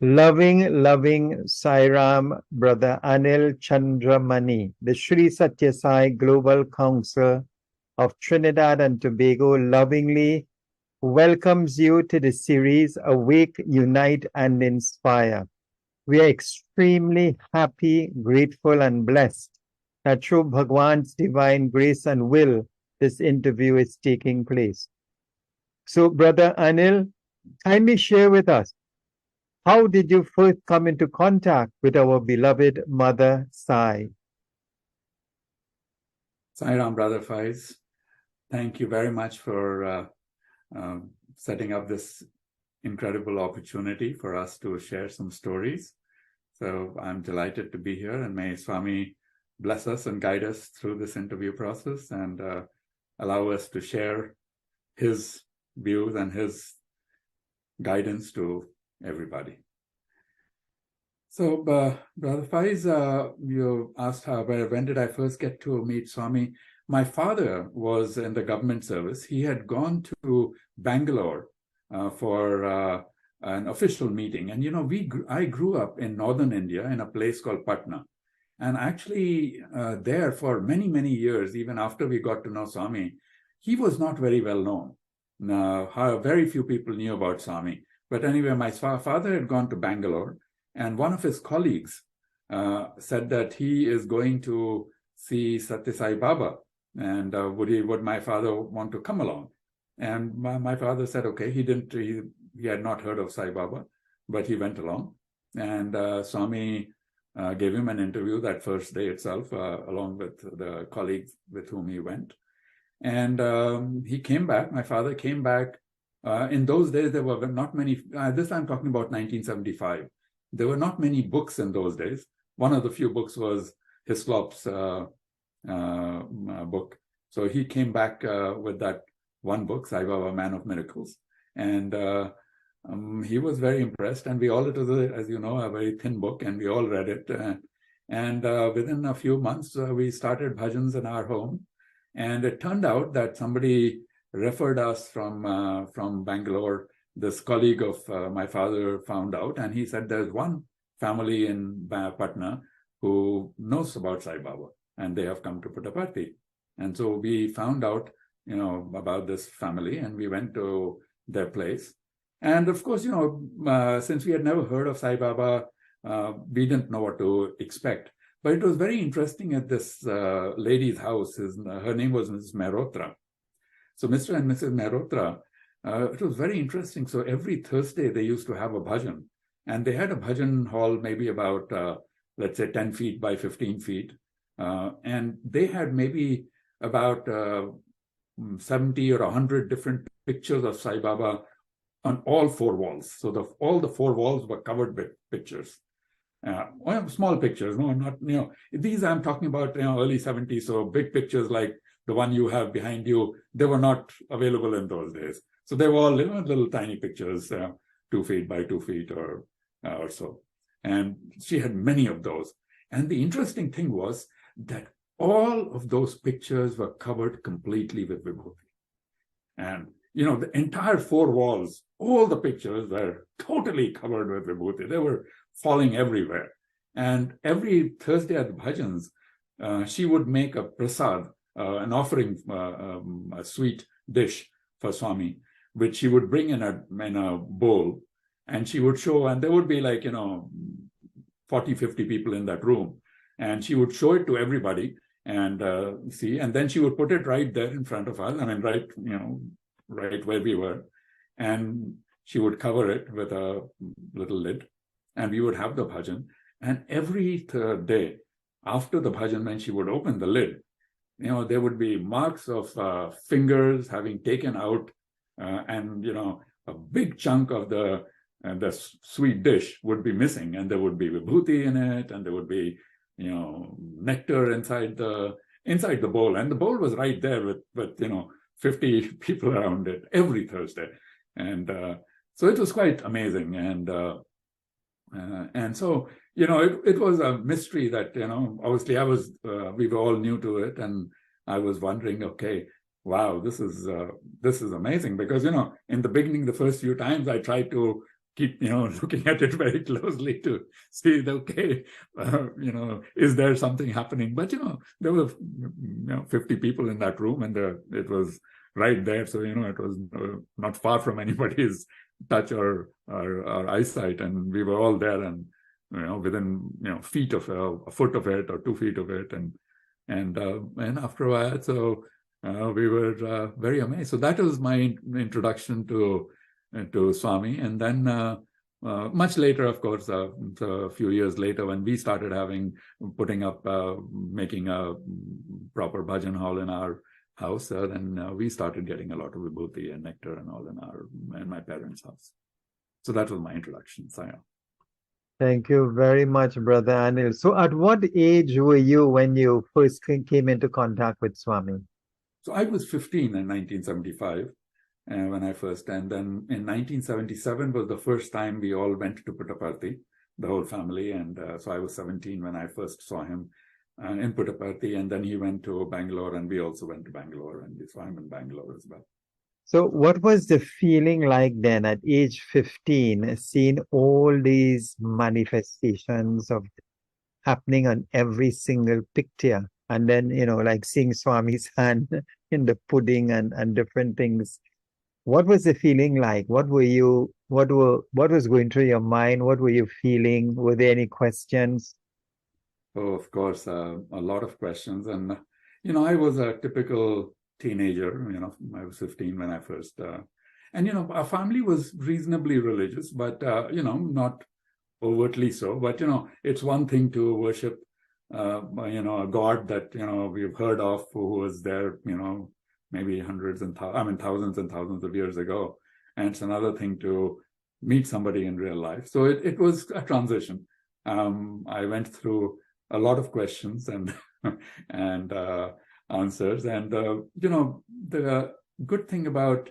Loving, loving Sai Ram, Brother Anil Chandramani, the Sri Sathya Sai Global Council of Trinidad and Tobago lovingly welcomes you to the series Awake, Unite and Inspire. We are extremely happy, grateful and blessed that through Bhagwan's divine grace and will, this interview is taking place. So, Brother Anil, kindly share with us, how did you first come into contact with our beloved Mother Sai? Sai Ram, Brother Faiz. Thank you very much for setting up this incredible opportunity for us to share some stories. So I'm delighted to be here, and may Swami bless us and guide us through this interview process and allow us to share his views and his guidance to everybody. So, Brother Faiz, you asked when did I first get to meet Swami? My father was in the government service. He had gone to Bangalore for an official meeting. And, you know, I grew up in northern India in a place called Patna. And actually there for many, many years, even after we got to know Swami, he was not very well known. Very few people knew about Swami. But anyway, my father had gone to Bangalore, and one of his colleagues said that he is going to see Sathya Sai Baba, and would my father want to come along? And my father said, okay. He had not heard of Sai Baba, but he went along. And Swami gave him an interview that first day itself, along with the colleagues with whom he went. And he came back. My father came back. In those days, there were not many, this I'm talking about 1975. There were not many books in those days. One of the few books was Hislop's book. So he came back with that one book, Sai Baba, Man of Miracles. And he was very impressed. And we all, it was, as you know, a very thin book, and we all read it. And within a few months, we started bhajans in our home. And it turned out that somebody referred us from Bangalore. This colleague of my father found out, and he said there's one family in Patna who knows about Sai Baba, and they have come to Puttaparthi. And so we found out, you know, about this family, and we went to their place. And of course, you know, since we had never heard of Sai Baba, we didn't know what to expect. But it was very interesting at this lady's house. Her name was Mrs. Mehrotra. So Mr. and Mrs. Mehrotra, it was very interesting. So every Thursday they used to have a bhajan, and they had a bhajan hall maybe about, let's say 10 feet by 15 feet. And they had maybe about 70 or 100 different pictures of Sai Baba on all four walls. So all the four walls were covered with pictures. Well, small pictures, no, not, you know, these I'm talking about, you know, early 70s. So big pictures like the one you have behind you, they were not available in those days. So they were all, you know, little tiny pictures, 2 feet by 2 feet or so. And she had many of those. And the interesting thing was that all of those pictures were covered completely with vibhuti. And, you know, the entire four walls, all the pictures were totally covered with vibhuti. They were falling everywhere. And every Thursday at the bhajans, she would make a prasad, an offering, a sweet dish for Swami, which she would bring in a bowl, and she would show, and there would be like, you know, 40, 50 people in that room. And she would show it to everybody and see, and then she would put it right there in front of us. I mean, right, you know, right where we were. And she would cover it with a little lid, and we would have the bhajan. And every day after the bhajan, when she would open the lid, you know, there would be marks of fingers having taken out, and, you know, a big chunk of the sweet dish would be missing, and there would be vibhuti in it, and there would be, you know, nectar inside the bowl. And the bowl was right there with you know, 50 people around it every Thursday. And so it was quite amazing. And so, you know, it was a mystery that, you know, obviously we were all new to it, and I was wondering, okay, wow, this is amazing, because, you know, in the beginning, the first few times I tried to keep, looking at it very closely to see, okay, is there something happening? But, there were, 50 people in that room, and it was right there. So, it was not far from anybody's touch or eyesight. And we were all there, and, within, feet of a foot of it or 2 feet of it. And after a while, so we were very amazed. So that was my introduction to Swami. And then much later, of course, a few years later, when we started making a proper bhajan hall in our house, then we started getting a lot of vibhuti and nectar and all in my parents' house. So that was my introduction, Saya. Thank you very much, Brother Anil. So at what age were you when you first came into contact with Swami? So I was 15 in 1975 when I first, and then in 1977 was the first time we all went to Puttaparthi, the whole family. And so I was 17 when I first saw him in Puttaparthi, and then he went to Bangalore, and we also went to Bangalore, and we saw him in Bangalore as well. So what was the feeling like then at age 15, seeing all these manifestations of happening on every single picture? And then, like seeing Swami's hand in the pudding and different things. What was the feeling like? What was going through your mind? What were you feeling? Were there any questions? Oh, of course, a lot of questions. And, I was a typical teenager, I was 15 when I first, and, our family was reasonably religious, but, not overtly so. But, it's one thing to worship, a God that, we've heard of, who was there, maybe thousands and thousands of years ago. And it's another thing to meet somebody in real life. So it was a transition. I went through a lot of questions and answers. And, the good thing about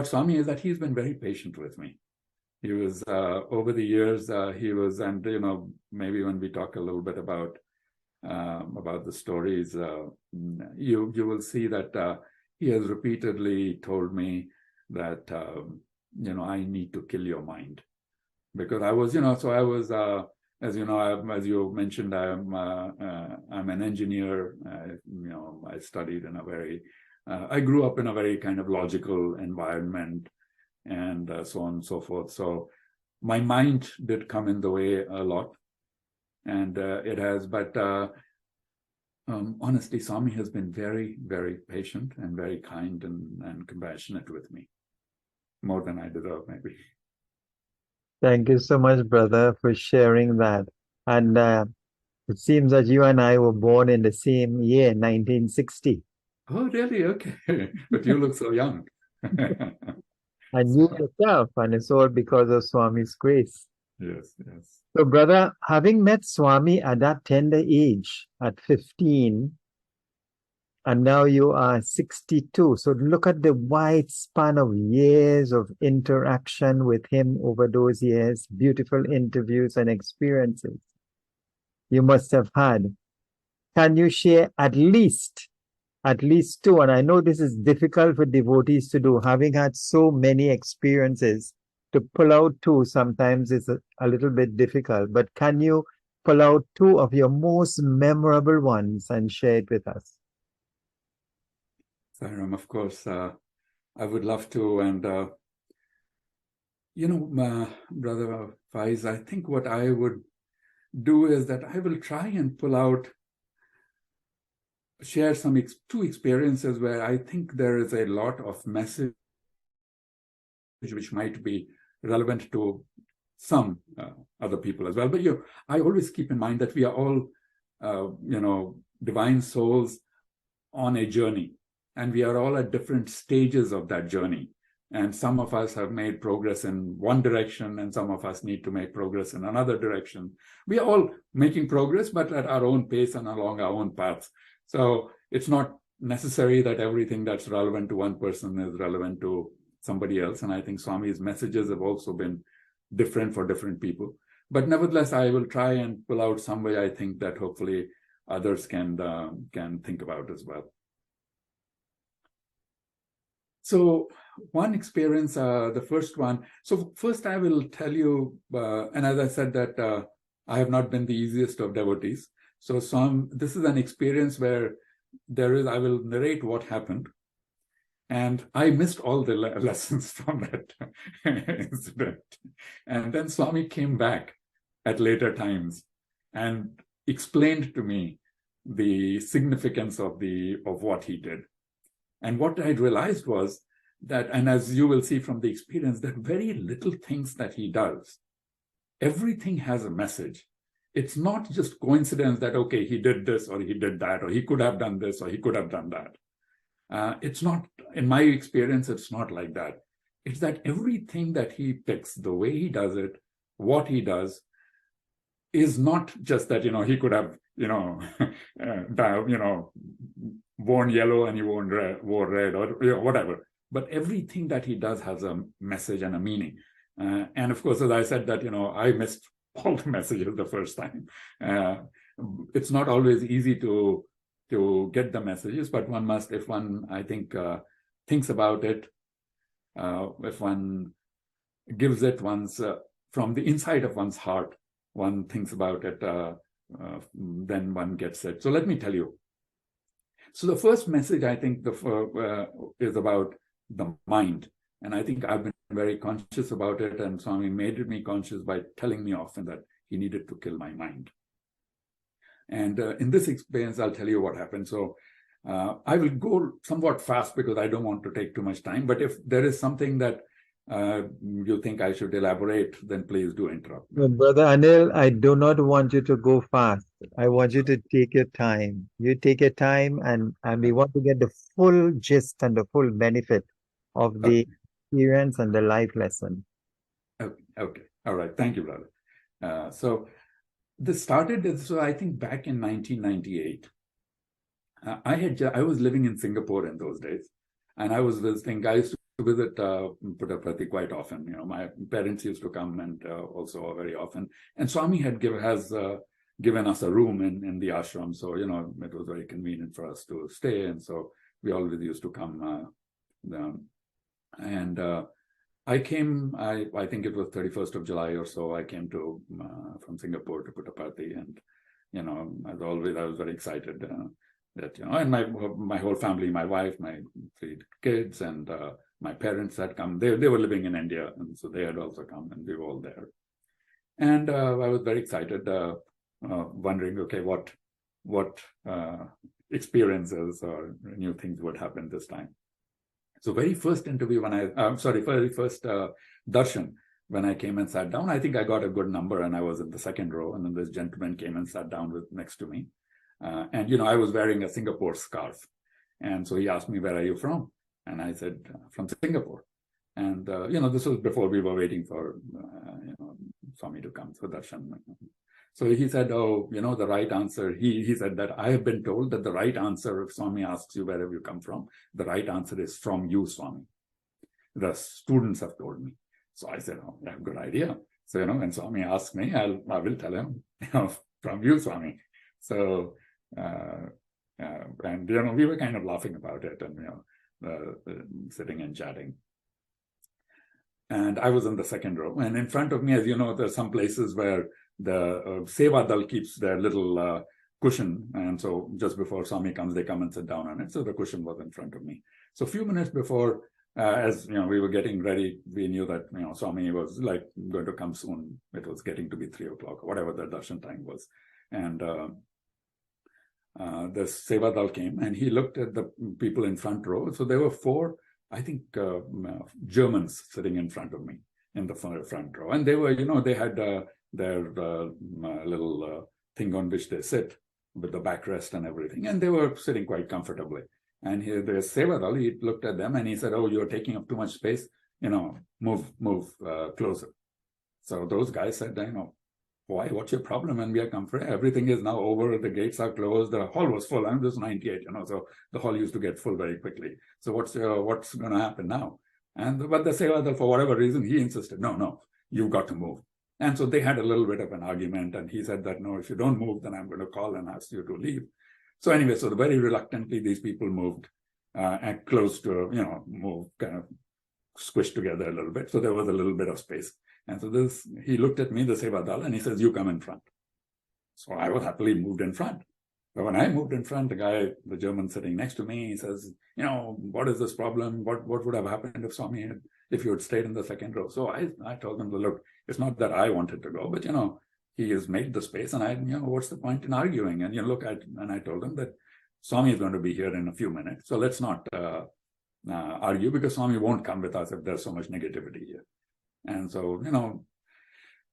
Swami is that he's been very patient with me. He was, over the years, and, maybe when we talk a little bit about the stories, you will see that he has repeatedly told me that, I need to kill your mind. Because I was, as you know, as you mentioned, I'm an engineer. I studied I grew up in a very kind of logical environment, and so on and so forth. So my mind did come in the way a lot, and it has. But honestly, Swami has been very, very patient and very kind and compassionate with me, more than I deserve, maybe. Thank you so much, brother, for sharing that. And it seems that you and I were born in the same year, 1960. Oh, really? Okay. But you look so young. And you yourself, and it's all because of Swami's grace. Yes, yes. So, brother, having met Swami at that tender age, at 15, and now you are 62. So look at the wide span of years of interaction with him over those years, beautiful interviews and experiences you must have had. Can you share at least 2? And I know this is difficult for devotees to do, having had so many experiences. To pull out 2 sometimes is a little bit difficult, but can you pull out 2 of your most memorable ones and share it with us? Sairam, of course, I would love to. And, Brother Faiz, I think what I would do is that I will try and share some 2 experiences where I think there is a lot of message which might be relevant to some other people as well. But I always keep in mind that we are all, divine souls on a journey, and we are all at different stages of that journey. And some of us have made progress in one direction, and some of us need to make progress in another direction. We are all making progress, but at our own pace and along our own paths. So it's not necessary that everything that's relevant to one person is relevant to somebody else. And I think Swami's messages have also been different for different people. But nevertheless, I will try and pull out some way I think that hopefully others can think about as well. So one experience, the first one. So first I will tell you, and as I said that I have not been the easiest of devotees. So this is an experience where I will narrate what happened. And I missed all the lessons from that incident. And then Swami came back at later times and explained to me the significance of what he did. And what I realized was that, and as you will see from the experience, that very little things that he does, everything has a message. It's not just coincidence that, okay, he did this or he did that, or he could have done this or he could have done that. It's not, in my experience, it's not like that. It's that everything that he picks, the way he does it, what he does, is not just that, he could have, worn yellow and he wore red or whatever. But everything that he does has a message and a meaning. And of course, as I said that, I missed all the messages the first time. It's not always easy to get the messages, but one must, if one, I think, thinks about it, if one gives it from the inside of one's heart, one thinks about it, then one gets it. So let me tell you. So the first message, I think, is about the mind. And I think I've been very conscious about it, and Swami made me conscious by telling me often that he needed to kill my mind. And in this experience, I'll tell you what happened. So I will go somewhat fast because I don't want to take too much time. But if there is something that you think I should elaborate, then please do interrupt. Brother Anil, I do not want you to go fast. I want you to take your time. You take your time, and we want to get the full gist and the full benefit of the experience and the life lesson. Okay. All right. Thank you, brother. So this started, so I think back in 1998. I was living in Singapore in those days, and I was visiting. I used to visit Puttaparthi quite often. My parents used to come, and also very often. And Swami has given us a room in the ashram, so it was very convenient for us to stay, and so we always used to come. I came. I think it was 31st of July or so. I came from Singapore to Puttaparthi, and as always, I was very excited. That and my whole family, my wife, my 3 kids, and my parents had come. They were living in India, and so they had also come, and we were all there. And I was very excited, wondering, okay, what experiences or new things would happen this time. So very first interview very first darshan, when I came and sat down, I think I got a good number, and I was in the second row, and then this gentleman came and sat down next to me. And I was wearing a Singapore scarf. And so he asked me, where are you from? And I said, from Singapore. And, this was before we were waiting for, Swami to come for darshan. So he said, oh, the right answer. He said that I have been told that the right answer, if Swami asks you, where have you come from? The right answer is from you, Swami. The students have told me. So I said, oh, I have a good idea. So, when Swami asks me, I will tell him, from you, Swami. So, and we were kind of laughing about it, and sitting and chatting. And I was in the second row, and in front of me, as you know, there's some places where the Seva Dal keeps their little cushion, and so just before Swami comes, they come and sit down on it. So the cushion was in front of me. So a few minutes before, as we were getting ready, we knew that Swami was like going to come soon. It was getting to be 3 o'clock, whatever the darshan time was, and the Seva Dal came, and he looked at the people in front row. So there were 4, I think, Germans sitting in front of me in the front row, and they were, they had their little thing on which they sit with the backrest and everything, and they were sitting quite comfortably. And the Seva Dal, he looked at them and he said, "Oh, you're taking up too much space. Move closer." So those guys said, why? What's your problem? And we are comfortable. Everything is now over. The gates are closed. The hall was full. And this was 98, so the hall used to get full very quickly. So what's going to happen now? But the Seva Dal, for whatever reason, he insisted, no, you've got to move. And so they had a little bit of an argument. And he said that, no, if you don't move, then I'm going to call and ask you to leave. So anyway, so very reluctantly, these people moved. and close to, move, kind of squished together a little bit. So there was a little bit of space. And so he looked at me, the Sevadal, and he says, you come in front. So I was happily moved in front. But when I moved in front, the German sitting next to me, he says, what is this problem? What would have happened if Swami if you had stayed in the second row? So I told him, look, it's not that I wanted to go, but, he has made the space, and what's the point in arguing? And and I told him that Swami is going to be here in a few minutes. So let's not argue, because Swami won't come with us if there's so much negativity here. And so,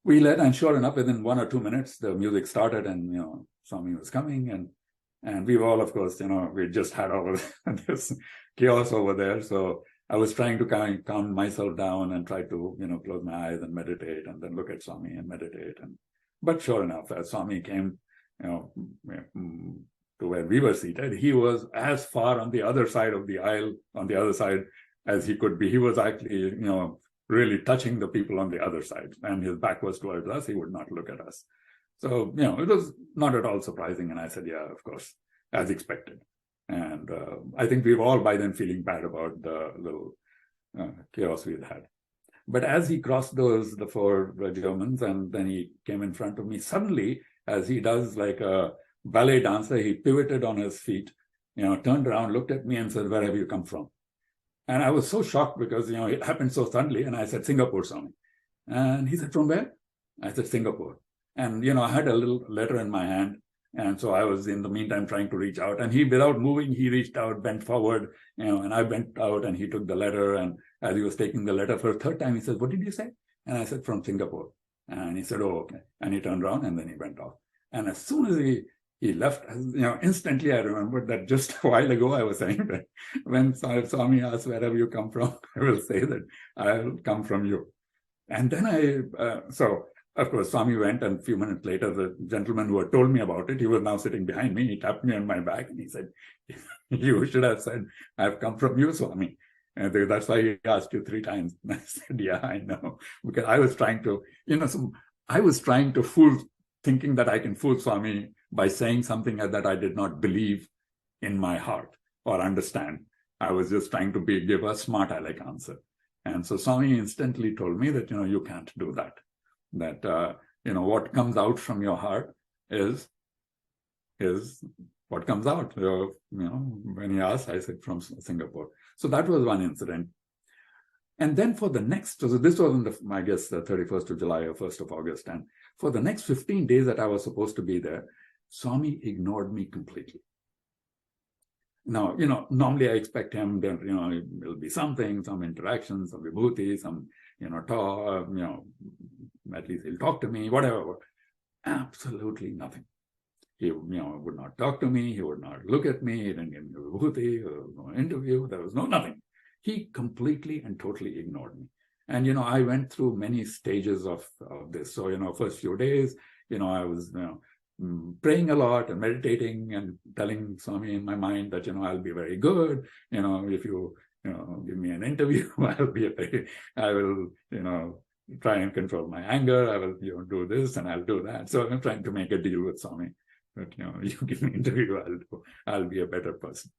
we let, and sure enough, within 1 or 2 minutes, the music started, and, Swami was coming, and we were all, of course, we just had all of this chaos over there. So I was trying to calm myself down and try to, close my eyes and meditate, and then look at Swami and meditate. But sure enough, as Swami came, to where we were seated, he was as far on the other side of the aisle, on the other side, as he could be. He was actually, really touching the people on the other side, and his back was towards us. He would not look at us. So, it was not at all surprising. And I said, yeah, of course, as expected. And I think we were all by then feeling bad about the little chaos we had. But as he crossed the 4 Germans, and then he came in front of me, suddenly, as he does like a ballet dancer, he pivoted on his feet, turned around, looked at me and said, where have you come from? And I was so shocked because, it happened so suddenly. And I said, Singapore, Swami. And he said, from where? I said, Singapore. And, I had a little letter in my hand. And so I was, in the meantime, trying to reach out. And he, without moving, he reached out, bent forward, and I bent out, and he took the letter. And as he was taking the letter for a 3rd time, he said, what did you say? And I said, from Singapore. And he said, oh, okay. And he turned around, and then he went off. And as soon as he left, instantly I remembered that just a while ago I was saying that when Swami asks, where have you come from? I will say that I'll come from you. And then so of course, Swami went, and a few minutes later, the gentleman who had told me about it, he was now sitting behind me. He tapped me on my back, and he said, you should have said, I've come from you, Swami. And that's why he asked you 3 times. And I said, yeah, I know. Because I was trying to, thinking that I can fool Swami by saying something that I did not believe in my heart or understand. I was just trying to give a smart aleck answer. And so Swami instantly told me that, you can't do that. That, what comes out from your heart is what comes out. When he asked, I said, from Singapore. So that was one incident. And then for the next, so this was on the 31st of July or 1st of August. And for the next 15 days that I was supposed to be there, Swami ignored me completely. Now, normally I expect him that, there'll be something, some interaction, some vibhuti, some, talk, at least he'll talk to me, whatever. Absolutely nothing. He, would not talk to me. He would not look at me. He didn't give me a vibhuti, no interview. There was nothing. He completely and totally ignored me. And, I went through many stages of this. So, first few days, I was, praying a lot and meditating and telling Swami in my mind that, I'll be very good. If you, give me an interview, I will, try and control my anger. I will, do this and I'll do that. So I'm trying to make a deal with Swami that, you give me an interview, I'll be a better person.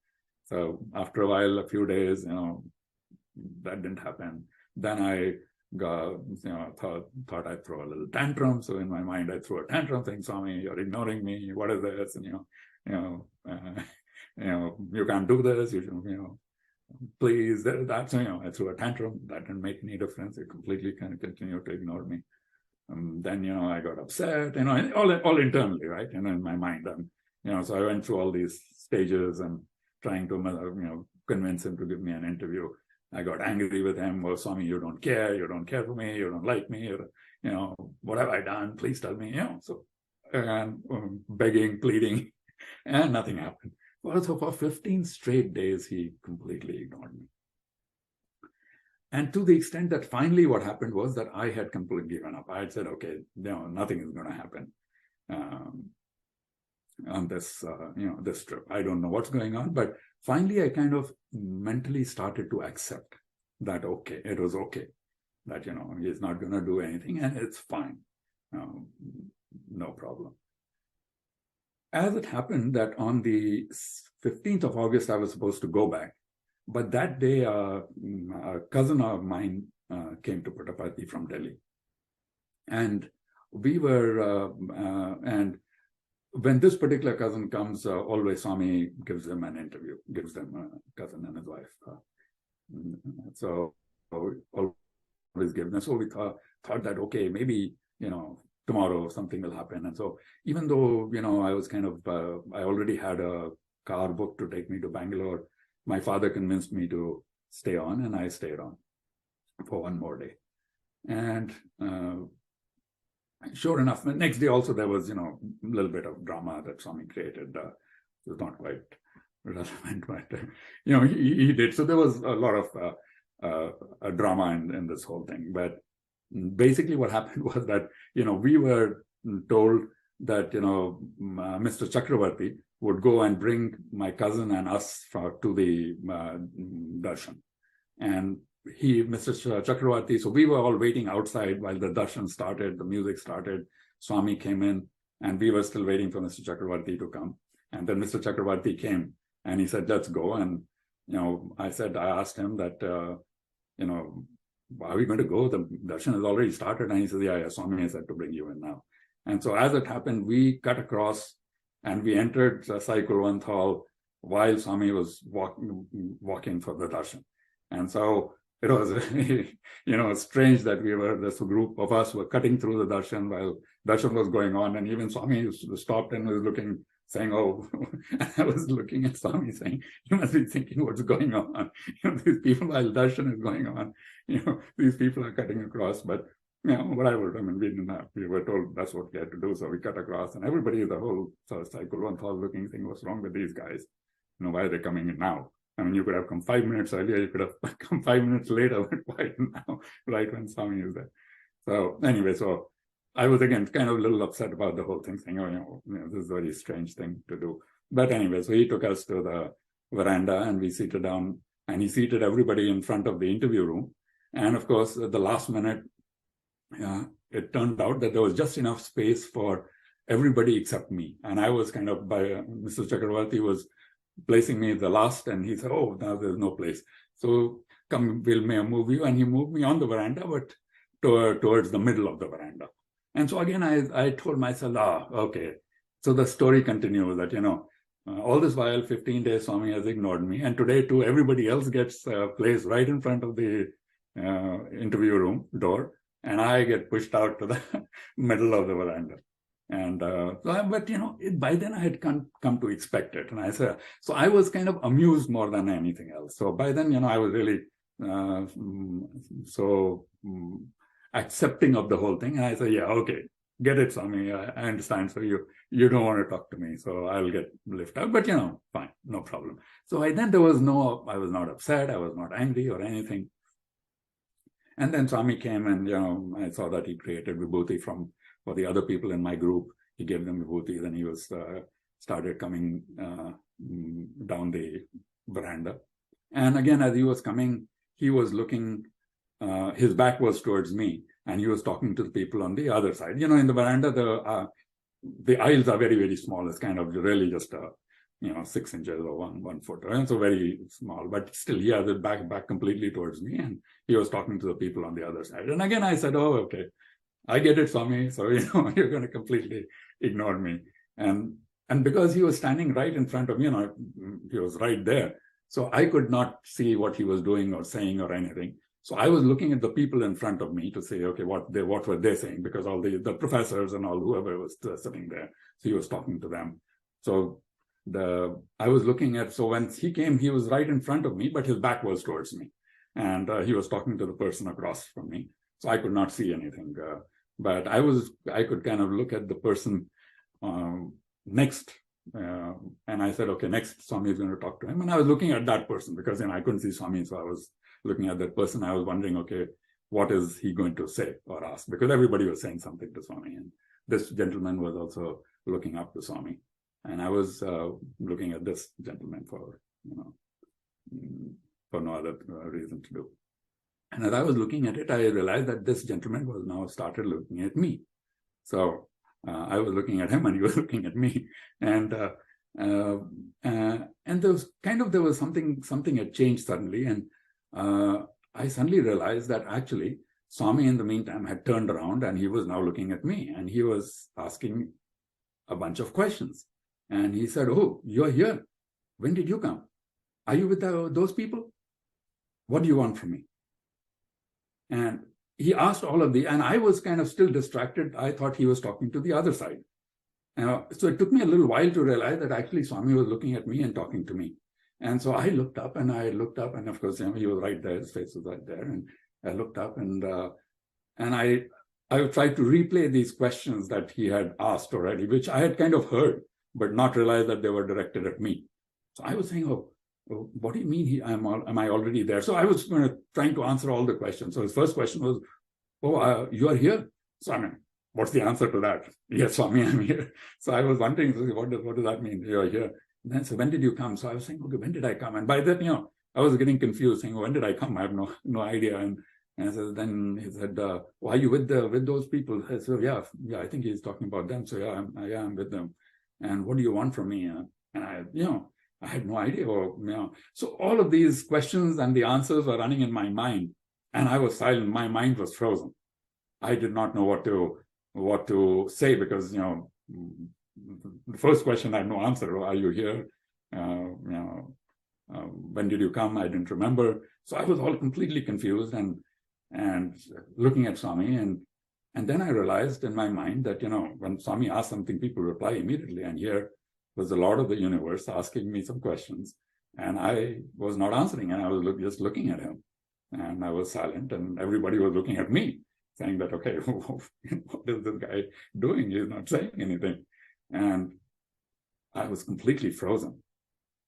So after a while, a few days, that didn't happen. Then I thought I'd throw a little tantrum. So in my mind, I threw a tantrum saying, Swami, you're ignoring me. What is this? And, you can't do this. You please, that's, I threw a tantrum. That didn't make any difference. It completely kind of continued to ignore me. Then, I got upset, all internally, right? In my mind. So I went through all these stages and trying to, convince him to give me an interview. I got angry with him. Well, Swami, you don't care for me. You don't like me. What have I done? Please tell me, So, and begging, pleading, and nothing happened. Well, so for 15 straight days, he completely ignored me. And to the extent that finally what happened was that I had completely given up. I had said, okay, nothing is going to happen on this, this trip. I don't know what's going on, but finally I kind of mentally started to accept that, okay, it was okay, that, he's not going to do anything and it's fine. No problem. As it happened that on the 15th of August, I was supposed to go back. But that day, a cousin of mine came to Puttaparthi from Delhi. And we were, and when this particular cousin comes, always Swami gives them an interview, gives them a cousin and his wife. So always give them. So we thought that, okay, maybe, tomorrow something will happen. And so even though, I was kind of, I already had a car booked to take me to Bangalore, my father convinced me to stay on, and I stayed on for one more day. And sure enough, the next day also there was, a little bit of drama that Swami created. It was not quite relevant, but, he did. So there was a lot of drama in this whole thing. But basically what happened was that, we were told that, Mr. Chakravarti would go and bring my cousin and us to the darshan. And Mr. Chakravarti, so we were all waiting outside while the darshan started, the music started, Swami came in, and we were still waiting for Mr. Chakravarti to come. And then Mr. Chakravarti came and he said, let's go. And, I asked him that, are we going to go? The darshan has already started. And he said, yeah, Swami has said to bring you in now. And so as it happened, we cut across and we entered Sai Kulwant Hall while Swami was walking for the darshan. And so it was, strange that this group of us were cutting through the darshan while darshan was going on. And even Swami stopped and was looking, saying, oh, I was looking at Swami saying, you must be thinking what's going on. These people, while darshan is going on, these people are cutting across. But, whatever. I mean, we were told that's what we had to do. So we cut across, and everybody, the whole cycle, one thought looking thing, what's wrong with these guys? Why are they coming in now? I mean, you could have come 5 minutes earlier, you could have come 5 minutes later, but why now, right when Swami is there? So anyway, so I was again kind of a little upset about the whole thing, saying, this is a very strange thing to do. But anyway, so he took us to the veranda and we seated down, and he seated everybody in front of the interview room. And of course, at the last minute, it turned out that there was just enough space for everybody except me. And I was kind of Mr. Chakravarti was placing me the last, and he said, oh, now there's no place. So come, we'll move you. And he moved me on the veranda, but towards the middle of the veranda. And so again, I told myself, okay. So the story continues that, all this while, 15 days, Swami has ignored me. And today too, everybody else gets placed right in front of the interview room door. And I get pushed out to the middle of the veranda. And but by then I had come to expect it. And I said, so I was kind of amused more than anything else. So by then, I was really accepting of the whole thing. And I said, yeah, okay, get it, Swami. I understand. So you don't want to talk to me. So I'll get lifted out. But fine, no problem. So I was not upset. I was not angry or anything. And then Swami came, and I saw that he created vibhuti for the other people in my group. He gave them vibhuti. Then he started coming down the veranda. And again, as he was coming, he was looking, his back was towards me, and he was talking to the people on the other side. In the veranda, the aisles are very, very small. It's kind of really just 6 inches or 1 foot, and so very small, but still he had the back completely towards me, and he was talking to the people on the other side. And again, I said, oh, okay, I get it, Swami. So, you're going to completely ignore me. And because he was standing right in front of me, he was right there. So I could not see what he was doing or saying or anything. So I was looking at the people in front of me to say, okay, what were they saying? Because all the professors and all, whoever was sitting there. So he was talking to them. So I was looking at, so when he came, he was right in front of me, but his back was towards me. And he was talking to the person across from me. So I could not see anything. But I could kind of look at the person next. And I said, okay, next Swami is going to talk to him. And I was looking at that person because I couldn't see Swami. So I was looking at that person. I was wondering, okay, what is he going to say or ask? Because everybody was saying something to Swami. And this gentleman was also looking up to Swami. And I was looking at this gentleman for no other reason to do. And as I was looking at it, I realized that this gentleman was now started looking at me. So I was looking at him and he was looking at me. And And there was something had changed suddenly, and I suddenly realized that actually Swami in the meantime had turned around and he was now looking at me and he was asking a bunch of questions. And he said, "Oh, you're here. When did you come? Are you with those people? What do you want from me?" And he asked all of and I was kind of still distracted. I thought he was talking to the other side. So it took me a little while to realize that actually Swami was looking at me and talking to me. And so I looked up, and of course, he was right there, his face was right there. And I looked up, and I tried to replay these questions that he had asked already, which I had kind of heard, but not realized that they were directed at me. So I was saying, "Oh, what do you mean am I already there?" So I was trying to answer all the questions. So his first question was, "Oh, you are here?" So I mean, what's the answer to that? "Yes, Swami, I'm here." So I was wondering, what does that mean? You're here. And then, so when did you come? So I was saying, "Okay, when did I come?" And by then, I was getting confused, saying, "When did I come? I have no idea." And so then he said, "Why are you with those people?" I said, yeah, I think he's talking about them. So yeah, I'm with them. "And what do you want from me?" And I had no idea. So all of these questions and the answers were running in my mind, and I was silent. My mind was frozen. I did not know what to say, because the first question I had no answer. "Are you here? When did you come?" I didn't remember. So I was all completely confused and looking at Swami, and then I realized in my mind that when Swami asked something, people reply immediately, and here was the Lord of the universe asking me some questions, and I was not answering, and I was just looking at him, and I was silent, and everybody was looking at me, saying that, "Okay, what is this guy doing? He's not saying anything." And I was completely frozen.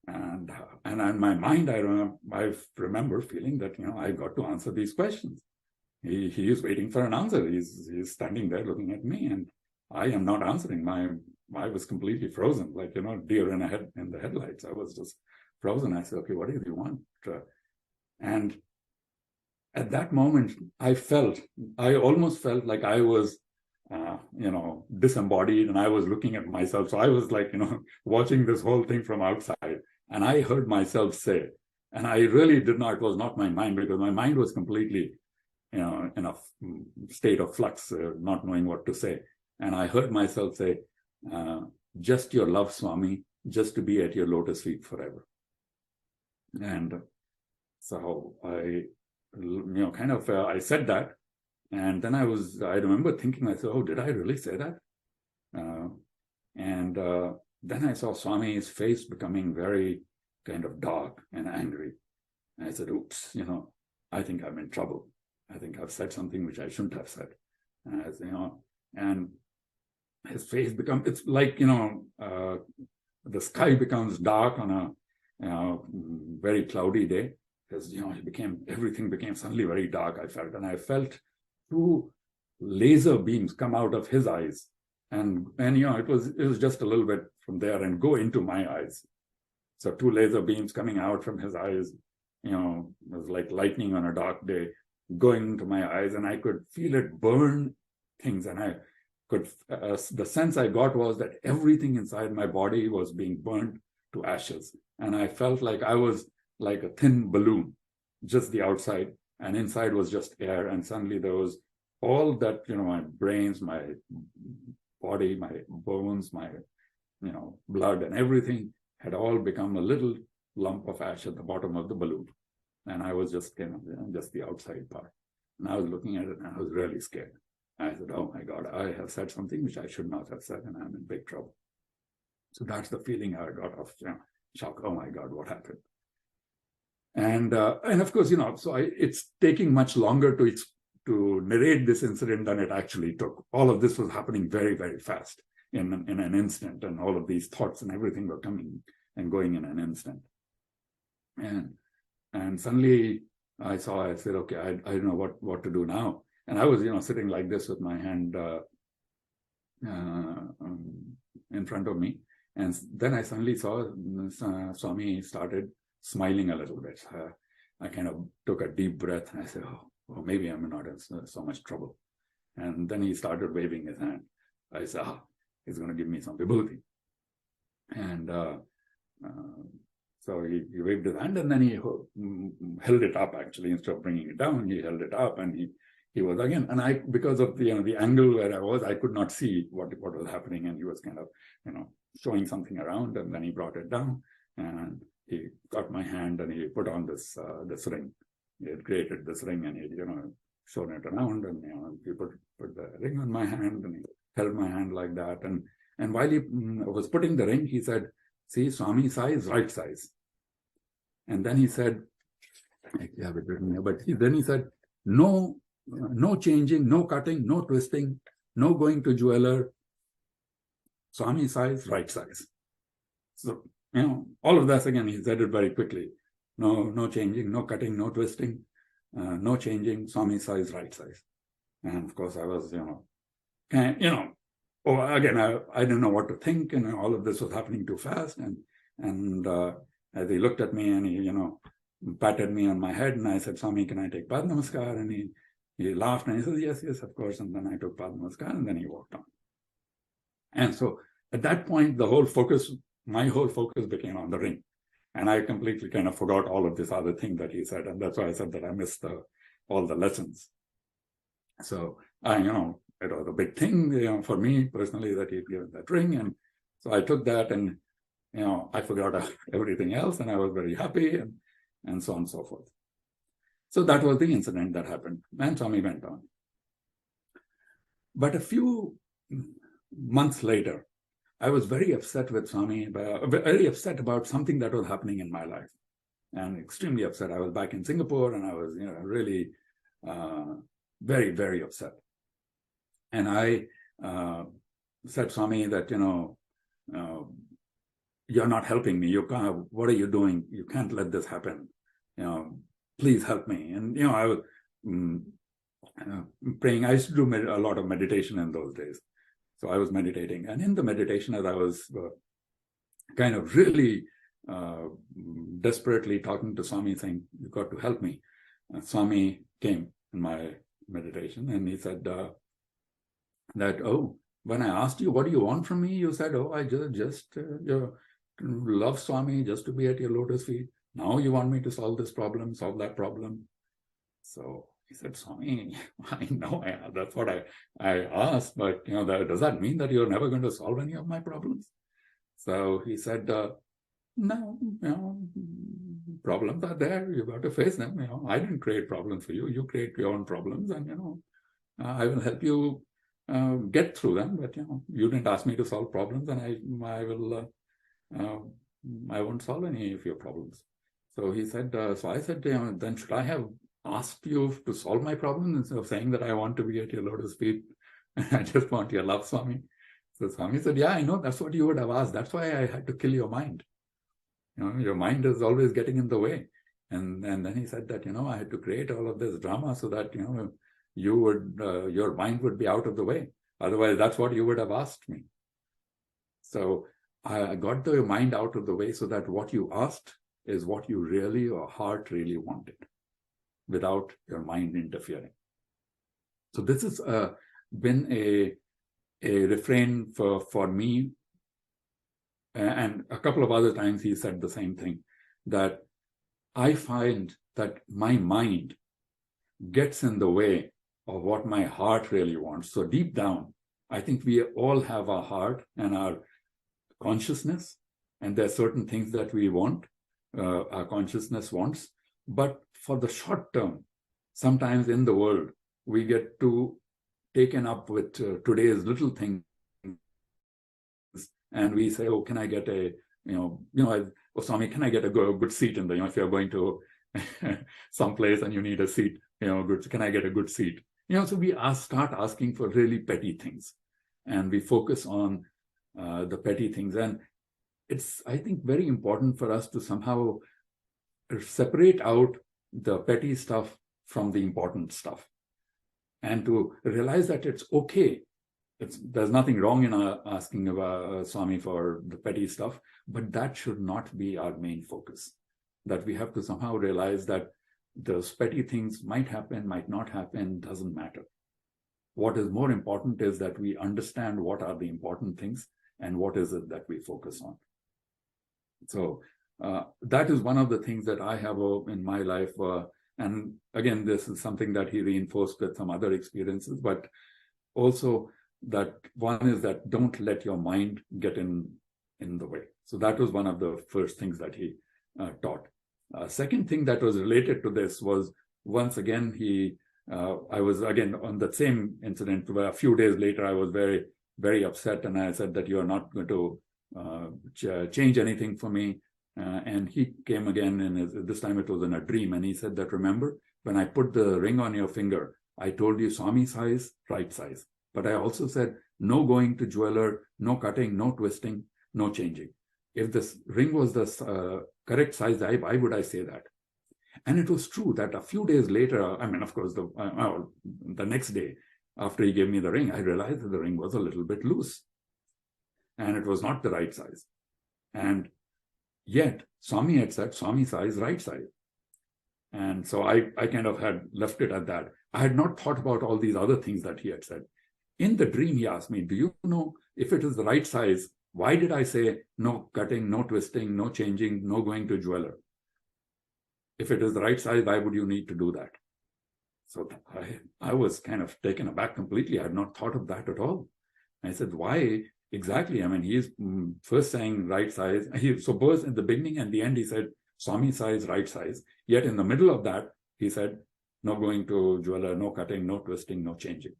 And in my mind, I remember feeling that, I got to answer these questions. He is waiting for an answer. He's standing there looking at me, and I am not answering. I was completely frozen, like, deer in the headlights. I was just frozen. I said, "Okay, what do you want?" And at that moment, I almost felt like I was, disembodied, and I was looking at myself. So I was like, watching this whole thing from outside, and I heard myself say, and I really did not, it was not my mind, because my mind was completely, in a state of flux, not knowing what to say. And I heard myself say, "Just your love, Swami, just to be at your lotus feet forever." And so I I said that, and then I remember thinking myself, "Oh, did I really say that?" And then I saw Swami's face becoming very kind of dark and angry. And I said, "Oops, I think I'm in trouble. I think I've said something which I shouldn't have said." And his face it's like, the sky becomes dark on a very cloudy day, because, everything became suddenly very dark, I felt. And I felt two laser beams come out of his eyes. And it was just a little bit from there and go into my eyes. So two laser beams coming out from his eyes, it was like lightning on a dark day, going into my eyes, and I could feel it burn things. And I could, the sense I got was that everything inside my body was being burned to ashes. And I felt like I was like a thin balloon, just the outside, and inside was just air. And suddenly there was all that, my brains, my body, my bones, my, blood, and everything had all become a little lump of ash at the bottom of the balloon. And I was just just the outside part. And I was looking at it, and I was really scared. I said, "Oh my God, I have said something which I should not have said, and I'm in big trouble." So that's the feeling I got of shock. Oh my God, what happened? And of course, so it's taking much longer to narrate this incident than it actually took. All of this was happening very, very fast in an instant, and all of these thoughts and everything were coming and going in an instant. And suddenly I said, "Okay, I don't know what to do now." And I was, sitting like this with my hand in front of me. And then I suddenly saw Swami started smiling a little bit. I kind of took a deep breath, and I said, "Oh, maybe I'm not in so much trouble." And then he started waving his hand. I said, "He's going to give me some vibhuti." And so he waved his hand, and then he held it up, actually, instead of bringing it down. He held it up, and he was again, and I, because of the angle where I was, I could not see what was happening, and he was kind of showing something around, and then he brought it down, and he got my hand, and he put on this ring. He had created this ring, and he shown it around, and he put the ring on my hand, and he held my hand like that, and while he was putting the ring, he said, "See, Swami size, right size." And then he said, I have it written here, but then he said, no changing, no cutting, no twisting, no going to jeweler. Swami size, right size. So, all of that, again, he said it very quickly. No changing, no cutting, no twisting, no changing, Swami size, right size. And of course, I was, again, I didn't know what to think, and all of this was happening too fast. And as he looked at me, and he, patted me on my head, and I said, "Swami, can I take Pad Namaskar?" And he laughed, and he said, "Yes, of course." And then I took Pad Namaskar, and then he walked on. And so at that point, my whole focus became on the ring. And I completely kind of forgot all of this other thing that he said. And that's why I said that I missed all the lessons. So it was a big thing, for me personally, that he'd given that ring. And so I took that, and, I forgot everything else, and I was very happy, and so on and so forth. So that was the incident that happened. And Swami went on. But a few months later, I was very upset with Swami, very upset about something that was happening in my life, and extremely upset. I was back in Singapore, and I was, really very, very upset. And I said, "Swami, that, you're not helping me. You can't, what are you doing? You can't let this happen. Please help me." And, I was praying. I used to do a lot of meditation in those days. So I was meditating. And in the meditation, as I was kind of really desperately talking to Swami, saying, "You got to help me," Swami came in my meditation, and he said that, "Oh, when I asked you, what do you want from me? You said, oh, I just love Swami, just to be at your lotus feet. Now you want me to solve this problem, solve that problem." So he said, "Swami, I know that's what I asked, but does that mean that you're never going to solve any of my problems?" So he said, "No, problems are there. You've got to face them. I didn't create problems for you. You create your own problems, and I will help you get through them. But you didn't ask me to solve problems, and I won't solve any of your problems." So he said, so I said, "Then should I have asked you to solve my problem instead of saying that I want to be at your lotus feet? I just want your love, Swami." So Swami said, "Yeah, I know. That's what you would have asked. That's why I had to kill your mind. Your mind is always getting in the way." And then he said that, I had to create all of this drama so that, your mind would be out of the way. Otherwise, that's what you would have asked me. So I got the mind out of the way so that what you asked is what you really, your heart really wanted, without your mind interfering. So this has been a refrain for me. And a couple of other times he said the same thing, that I find that my mind gets in the way of what my heart really wants. So deep down, I think we all have our heart and our consciousness, and there are certain things that we want, our consciousness wants. But for the short term, sometimes in the world, we get too taken up with today's little things, and we say, "Oh, can I get a, Swami, can I get a good seat in the, if you're going to someplace and you need a seat, good, can I get a good seat?" So we start asking for really petty things, and we focus on the petty things. And it's, I think, very important for us to somehow separate out the petty stuff from the important stuff, and to realize that it's okay. There's nothing wrong in asking Swami for the petty stuff, but that should not be our main focus. That we have to somehow realize that those petty things might happen, might not happen, doesn't matter. What is more important is that we understand what are the important things and what is it that we focus on. So that is one of the things that I have in my life. And again, this is something that he reinforced with some other experiences, but also that one is that don't let your mind get in the way. So that was one of the first things that he taught. Second thing that was related to this was, once again, I was again on the same incident where a few days later, I was very, very upset. And I said that you are not going to change anything for me. And he came again, and this time it was in a dream. And he said that, remember, when I put the ring on your finger, I told you Swami size, right size. But I also said, no going to jeweler, no cutting, no twisting, no changing. If this ring was the correct size, why would I say that? And it was true that a few days later, I mean, of course, the next day after he gave me the ring, I realized that the ring was a little bit loose and it was not the right size. And yet Swami had said, Swami size, right size. And so I kind of had left it at that. I had not thought about all these other things that he had said. In the dream, he asked me, do you know if it is the right size? Why did I say no cutting, no twisting, no changing, no going to jeweler? If it is the right size, why would you need to do that? So I was kind of taken aback completely. I had not thought of that at all. I said, why exactly? I mean, he's first saying right size. He supposed in the beginning and the end, he said, Swami size, right size. Yet in the middle of that, he said, no going to jeweler, no cutting, no twisting, no changing.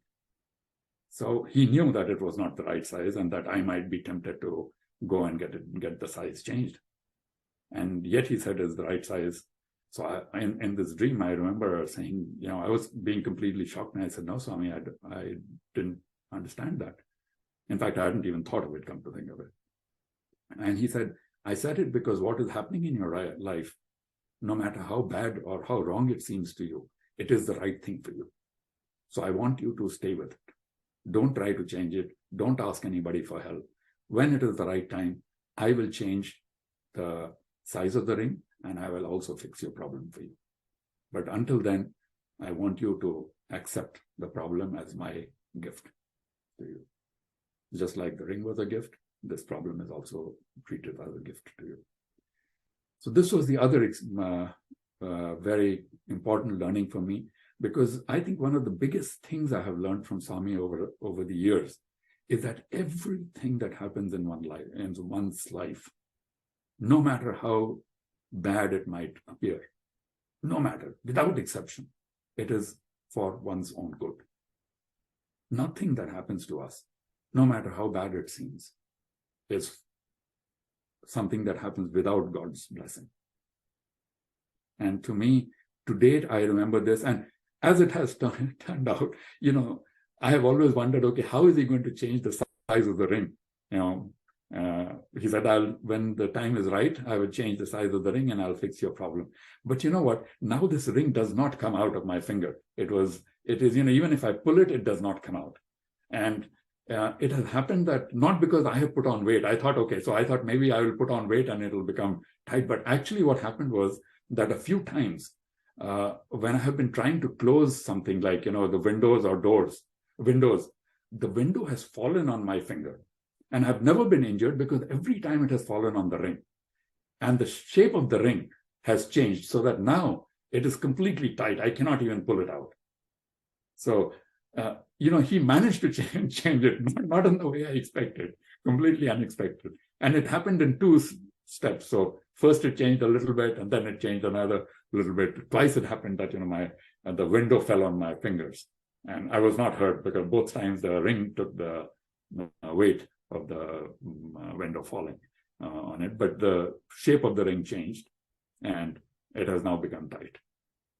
So he knew that it was not the right size and that I might be tempted to go and get the size changed. And yet he said it's the right size. So in this dream, I remember saying, I was being completely shocked. And I said, no, Swami, I didn't understand that. In fact, I hadn't even thought of it, come to think of it. And he said, I said it because what is happening in your life, no matter how bad or how wrong it seems to you, it is the right thing for you. So I want you to stay with it. Don't try to change it. Don't ask anybody for help. When it is the right time, I will change the size of the ring and I will also fix your problem for you. But until then, I want you to accept the problem as my gift to you. Just like the ring was a gift, this problem is also treated as a gift to you. So this was the other very important learning for me, because I think one of the biggest things I have learned from Swami over the years is that everything that happens in one's life, no matter how bad it might appear, no matter, without exception, it is for one's own good. Nothing that happens to us, no matter how bad it seems, is something that happens without God's blessing. And to me, to date, I remember this. And as it has turned out, I have always wondered, okay, how is he going to change the size of the ring? He said, when the time is right, I will change the size of the ring and I'll fix your problem. But you know what? Now this ring does not come out of my finger. It is, even if I pull it, it does not come out. And it has happened that not because I have put on weight. I thought maybe I will put on weight and it will become tight. But actually what happened was that a few times when I have been trying to close something like, the windows or windows, the window has fallen on my finger. And I've never been injured because every time it has fallen on the ring. And the shape of the ring has changed so that now it is completely tight. I cannot even pull it out. So, he managed to change it, not in the way I expected, completely unexpected. And it happened in two steps. So first it changed a little bit and then it changed another little bit. Twice it happened that, the window fell on my fingers. And I was not hurt because both times the ring took the weight of the window falling on it, but the shape of the ring changed and it has now become tight.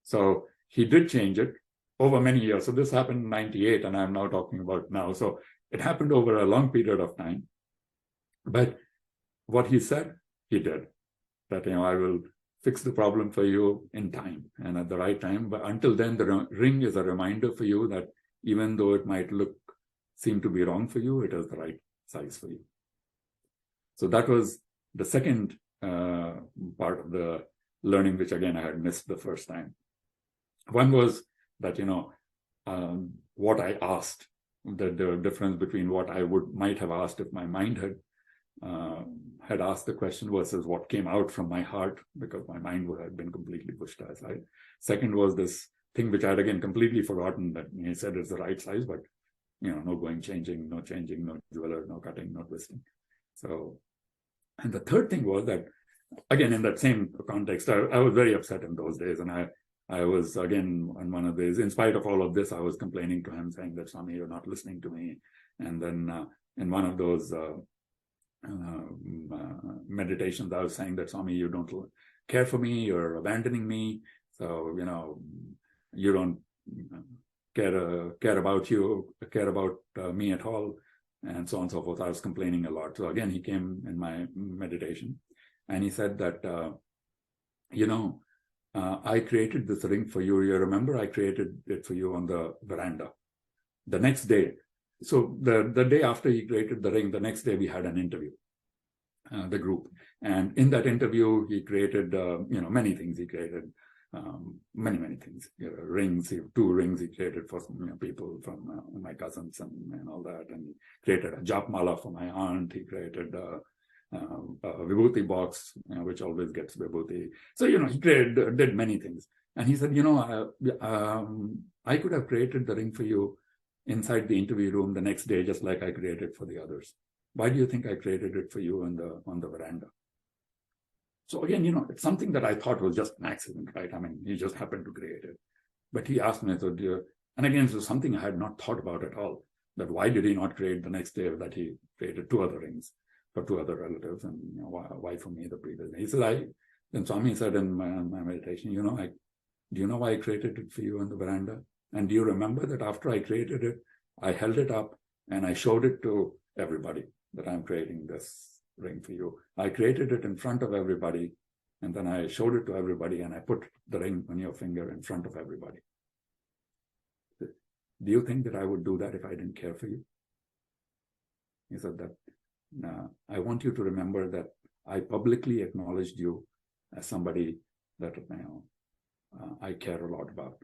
So he did change it over many years. So this happened in 98 and I'm now talking about now. So it happened over a long period of time. But what he said, he did. That, I will fix the problem for you in time and at the right time. But until then, the ring is a reminder for you that even though it might seem to be wrong for you, it is the right size for you. So that was the second part of the learning, which again I had missed the first time. One was that what I asked, the difference between what I might have asked if my mind had had asked the question versus what came out from my heart, because my mind had been completely pushed aside. Second was this thing which I had again completely forgotten, that he said it's the right size, but no going changing, no jeweler, no cutting, no twisting. So, and the third thing was that, again, in that same context, I was very upset in those days. And I was, again, on one of these, in spite of all of this, I was complaining to him, saying that, Swami, you're not listening to me. And then in one of those meditations, I was saying that, Swami, you don't care for me, you're abandoning me. So, you don't care about me at all, and so on and so forth. I was complaining a lot. So again, he came in my meditation and he said that, I created this ring for you. You remember I created it for you on the veranda. The next day, so the day after he created the ring, the next day we had an interview, the group. And in that interview, he created, many things. He created many things. Rings, 2 rings he created for people from my cousins and all that. And he created a japmala for my aunt. He created a vibhuti box, which always gets vibhuti. So, he did many things. And he said, I could have created the ring for you inside the interview room the next day, just like I created for the others. Why do you think I created it for you on the veranda? So again, it's something that I thought was just an accident, right? I mean, he just happened to create it. But he asked me, and again, it was something I had not thought about at all, that why did he not create the next day that he created 2 other rings for 2 other relatives, and why for me the previous day? He said, then Swami said in my meditation, do you know why I created it for you on the veranda? And do you remember that after I created it, I held it up and I showed it to everybody that I'm creating this ring for you. I created it in front of everybody, and then I showed it to everybody, and I put the ring on your finger in front of everybody. Do you think that I would do that if I didn't care for you? He said that, no, I want you to remember that I publicly acknowledged you as somebody that I care a lot about.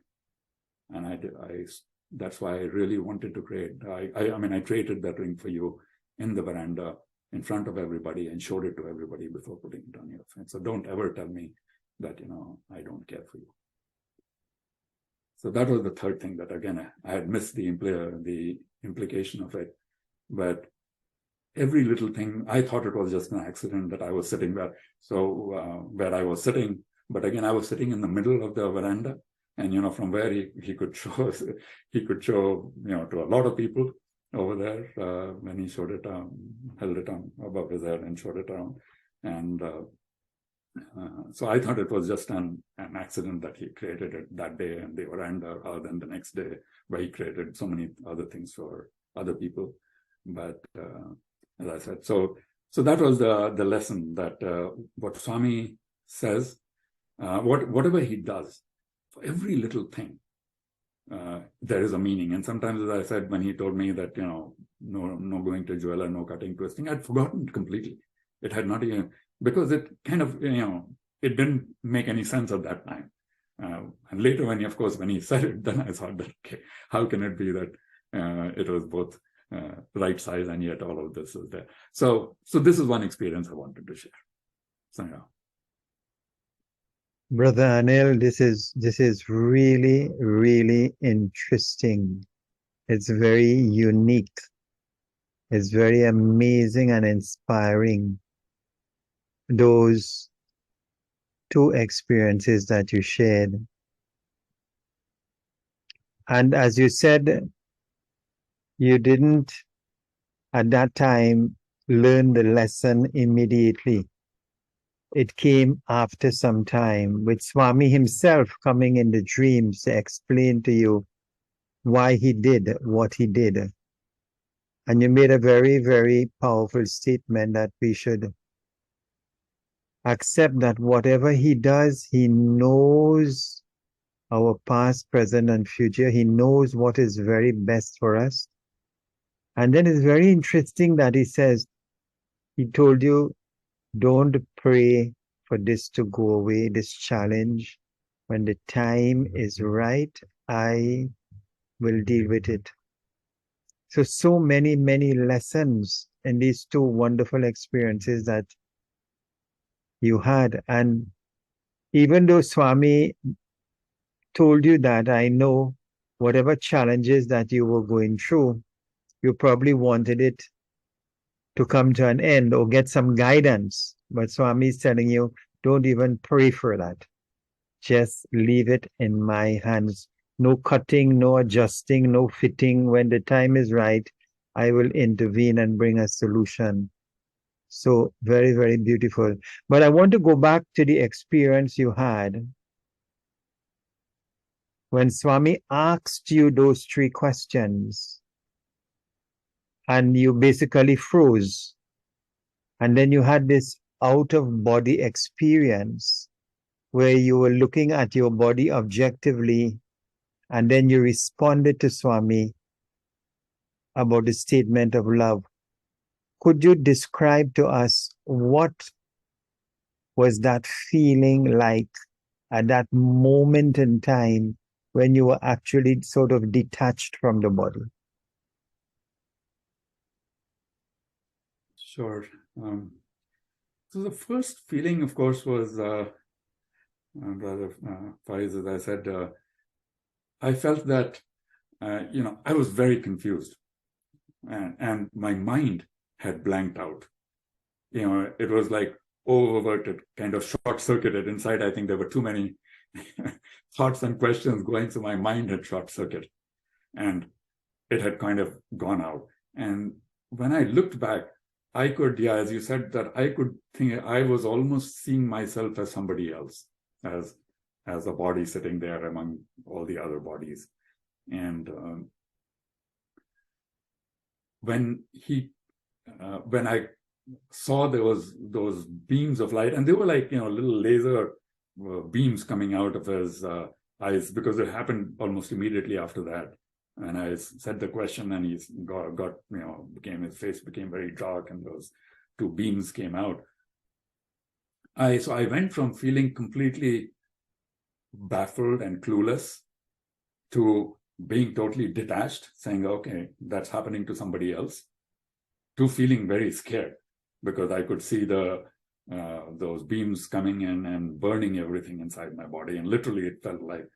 And that's why I really wanted to create, I created that ring for you in the veranda in front of everybody and showed it to everybody before putting it on your finger. So don't ever tell me that, I don't care for you. So that was the third thing that, again, I had missed the implication of it. But every little thing, I thought it was just an accident that I was sitting there. So where I was sitting, but again, I was sitting in the middle of the veranda, and from where he could show, to a lot of people over there when he showed it held it on above his head and showed it around. And so I thought it was just an accident that he created it that day and the veranda, rather than the next day where he created so many other things for other people. But as I said, so that was the lesson, that what Swami says, whatever he does, for every little thing, there is a meaning. And sometimes, as I said, when he told me that, no going to jeweler, no cutting, twisting, I'd forgotten it completely. It had not even, because it kind of, it didn't make any sense at that time. And later when he said it, then I thought that, okay, how can it be that it was both right size and yet all of this is there. So this is one experience I wanted to share. So yeah. Brother Anil, this is really, really interesting. It's very unique. It's very amazing and inspiring. Those 2 experiences that you shared. And as you said, you didn't at that time learn the lesson immediately. It came after some time, with Swami himself coming in the dreams to explain to you why he did what he did. And you made a very, very powerful statement that we should accept that whatever he does, he knows our past, present, and future. He knows what is very best for us. And then it's very interesting that he says, he told you, don't pray for this to go away, this challenge. When the time is right, I will deal with it. So many, many lessons in these two wonderful experiences that you had. And even though Swami told you that, I know whatever challenges that you were going through, you probably wanted it to come to an end or get some guidance. But Swami is telling you, don't even pray for that. Just leave it in my hands. No cutting, no adjusting, no fitting. When the time is right, I will intervene and bring a solution. So very, very beautiful. But I want to go back to the experience you had when Swami asked you those three questions and you basically froze. And then you had this out of body experience where you were looking at your body objectively and then you responded to Swami about the statement of love. Could you describe to us what was that feeling like at that moment in time when you were actually sort of detached from the body? Sure. So the first feeling, of course, was rather Faiz, as I said, I felt that, I was very confused and my mind had blanked out. It was like oververted, kind of short-circuited inside. I think there were too many thoughts and questions going, so my mind had short-circuited and it had kind of gone out. And when I looked back, I could, as you said, that I could think I was almost seeing myself as somebody else, as a body sitting there among all the other bodies. And when I saw there was those beams of light, and they were like, little laser beams coming out of his eyes, because it happened almost immediately after that. And I said the question, and he got his face became very dark, and those two beams came out. So I went from feeling completely baffled and clueless to being totally detached, saying, okay, that's happening to somebody else, to feeling very scared, because I could see those beams coming in and burning everything inside my body. And literally it felt like,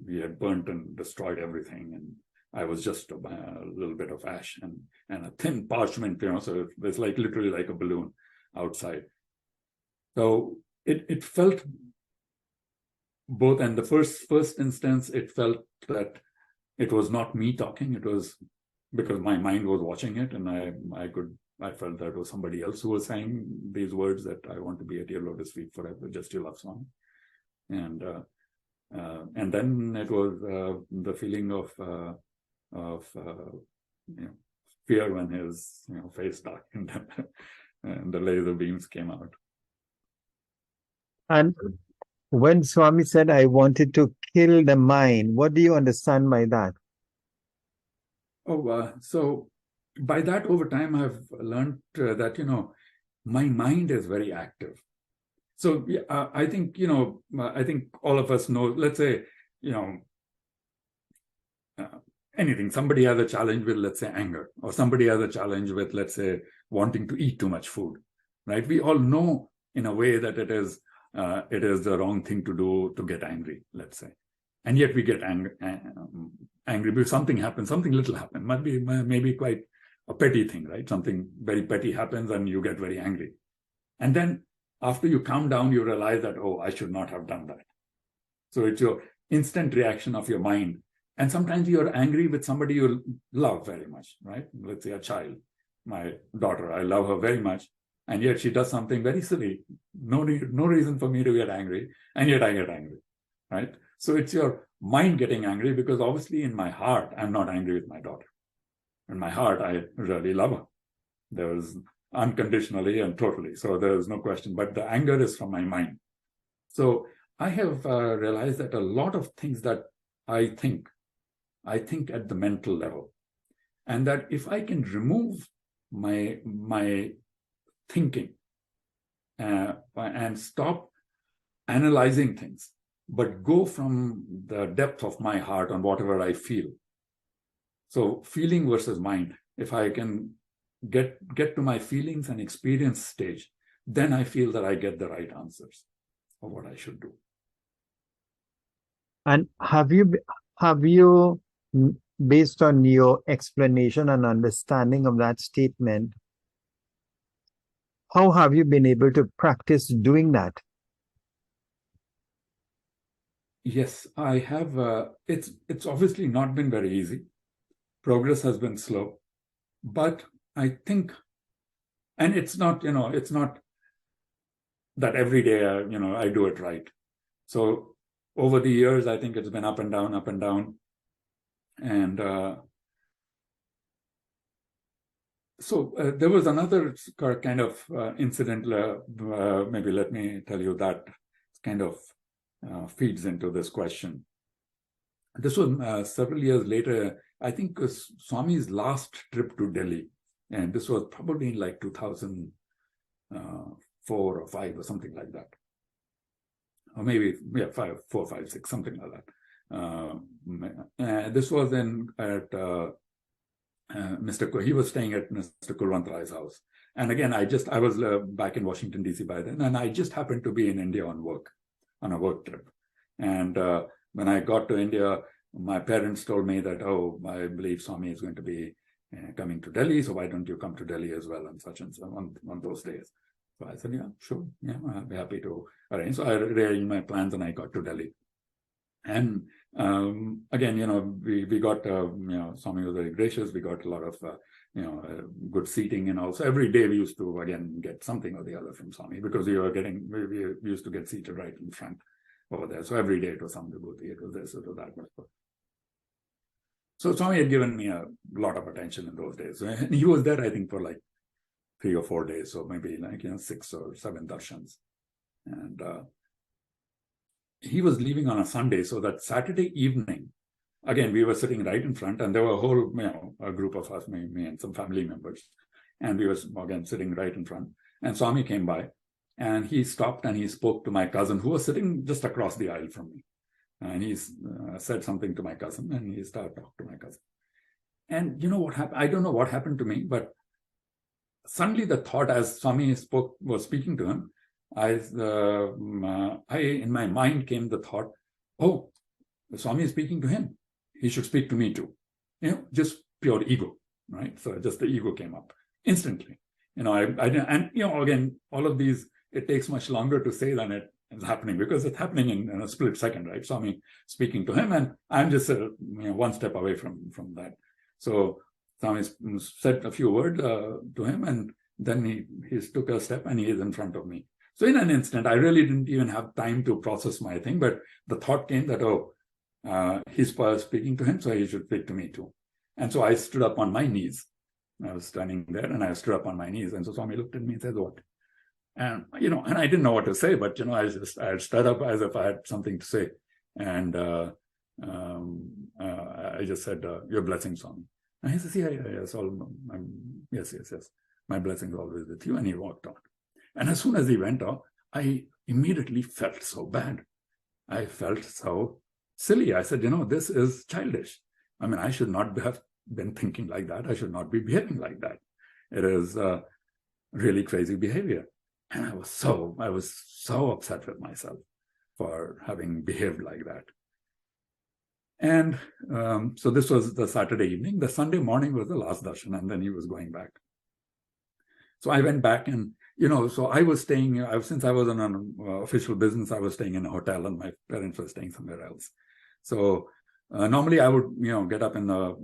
we had burnt and destroyed everything. And I was just a little bit of ash and a thin parchment, so it's like literally like a balloon outside. So it felt both. And the first instance, it felt that it was not me talking. It was because my mind was watching it, and I felt that it was somebody else who was saying these words, that I want to be at your lotus feet forever, just your love song. And then it was the feeling of fear when his face darkened and the laser beams came out. And when Swami said, I wanted to kill the mind, what do you understand by that? So by that, over time, I've learned that, my mind is very active. So I think, I think all of us know, let's say, anything, somebody has a challenge with, let's say, anger, or somebody has a challenge with, let's say, wanting to eat too much food, right? We all know in a way that it is the wrong thing to do to get angry, let's say. And yet we get angry because something happens, something little happens, maybe quite a petty thing, right? Something very petty happens and you get very angry. And then after you calm down, you realize that, oh, I should not have done that. So it's your instant reaction of your mind. And sometimes you're angry with somebody you love very much, right? Let's say a child, my daughter, I love her very much. And yet she does something very silly. No reason for me to get angry. And yet I get angry, right? So it's your mind getting angry, because obviously in my heart, I'm not angry with my daughter. In my heart, I really love her. There's unconditionally and totally. So there's no question. But the anger is from my mind. So I have realized that a lot of things that I think at the mental level. And that if I can remove my thinking and stop analyzing things, but go from the depth of my heart on whatever I feel. So feeling versus mind. If I can get to my feelings and experience stage, then I feel that I get the right answers of what I should do. And have you, based on your explanation and understanding of that statement, how have you been able to practice doing that? Yes, I have. It's obviously not been very easy. Progress has been slow, but I think, and it's not, it's not that every day, I do it right. So over the years, I think it's been up and down, and so there was another kind of incident. Maybe let me tell you that kind of feeds into this question. This was several years later. I think it was Swami's last trip to Delhi, and this was probably in like 2004 or 5 or something like that, or maybe 4, 5, 6, something like that. This was at he was staying at Mr. Kulwant Rai's house, and again, I was back in Washington DC by then, and I just happened to be in India on a work trip, and when I got to India, my parents told me that, oh, I believe Swami is going to be coming to Delhi, so why don't you come to Delhi as well, and such on those days. So I said, yeah, sure, yeah, I'll be happy to arrange. So I rearranged my plans and I got to Delhi. And again, we got, Swami was very gracious. We got a lot of, good seating and also every day we used to, again, get something or the other from Swami because we used to get seated right in front over there. So every day it was some vibhuti, it was this, it was that. So Swami had given me a lot of attention in those days. And he was there, I think, for like 3 or 4 days. So maybe like, 6 or 7 darshans. And he was leaving on a Sunday. So that Saturday evening, again, we were sitting right in front and there were a whole, a group of us, me and some family members. And we were, again, sitting right in front. And Swami came by and he stopped and he spoke to my cousin who was sitting just across the aisle from me. And he said something to my cousin and he started talking to my cousin. And you know what happened? I don't know what happened to me, but suddenly the thought as Swami was speaking to him, in my mind came the thought, oh, Swami is speaking to him. He should speak to me too. Just pure ego, right? So just the ego came up instantly. Again, all of these, it takes much longer to say than it is happening because it's happening in a split second, right? Swami speaking to him and I'm just one step away from that. So Swami said a few words to him and then he took a step and he is in front of me. So in an instant, I really didn't even have time to process my thing, but the thought came that, he's speaking to him, so he should speak to me too. And so I stood up on my knees. I was standing there and I stood up on my knees. And so Swami looked at me and said, what? And, and I didn't know what to say, but, I stood up as if I had something to say. And I just said, your blessing, Swami. And he says, yes, yes. My blessing is always with you. And he walked on. And as soon as he went off, I immediately felt so bad. I felt so silly. I said, this is childish. I mean, I should not have been thinking like that. I should not be behaving like that. It is really crazy behavior. And I was so upset with myself for having behaved like that. And so this was the Saturday evening. The Sunday morning was the last darshan, and then he was going back. So I went back and, so I was staying, since I was on an official business, I was staying in a hotel and my parents were staying somewhere else. So normally I would, get up in the,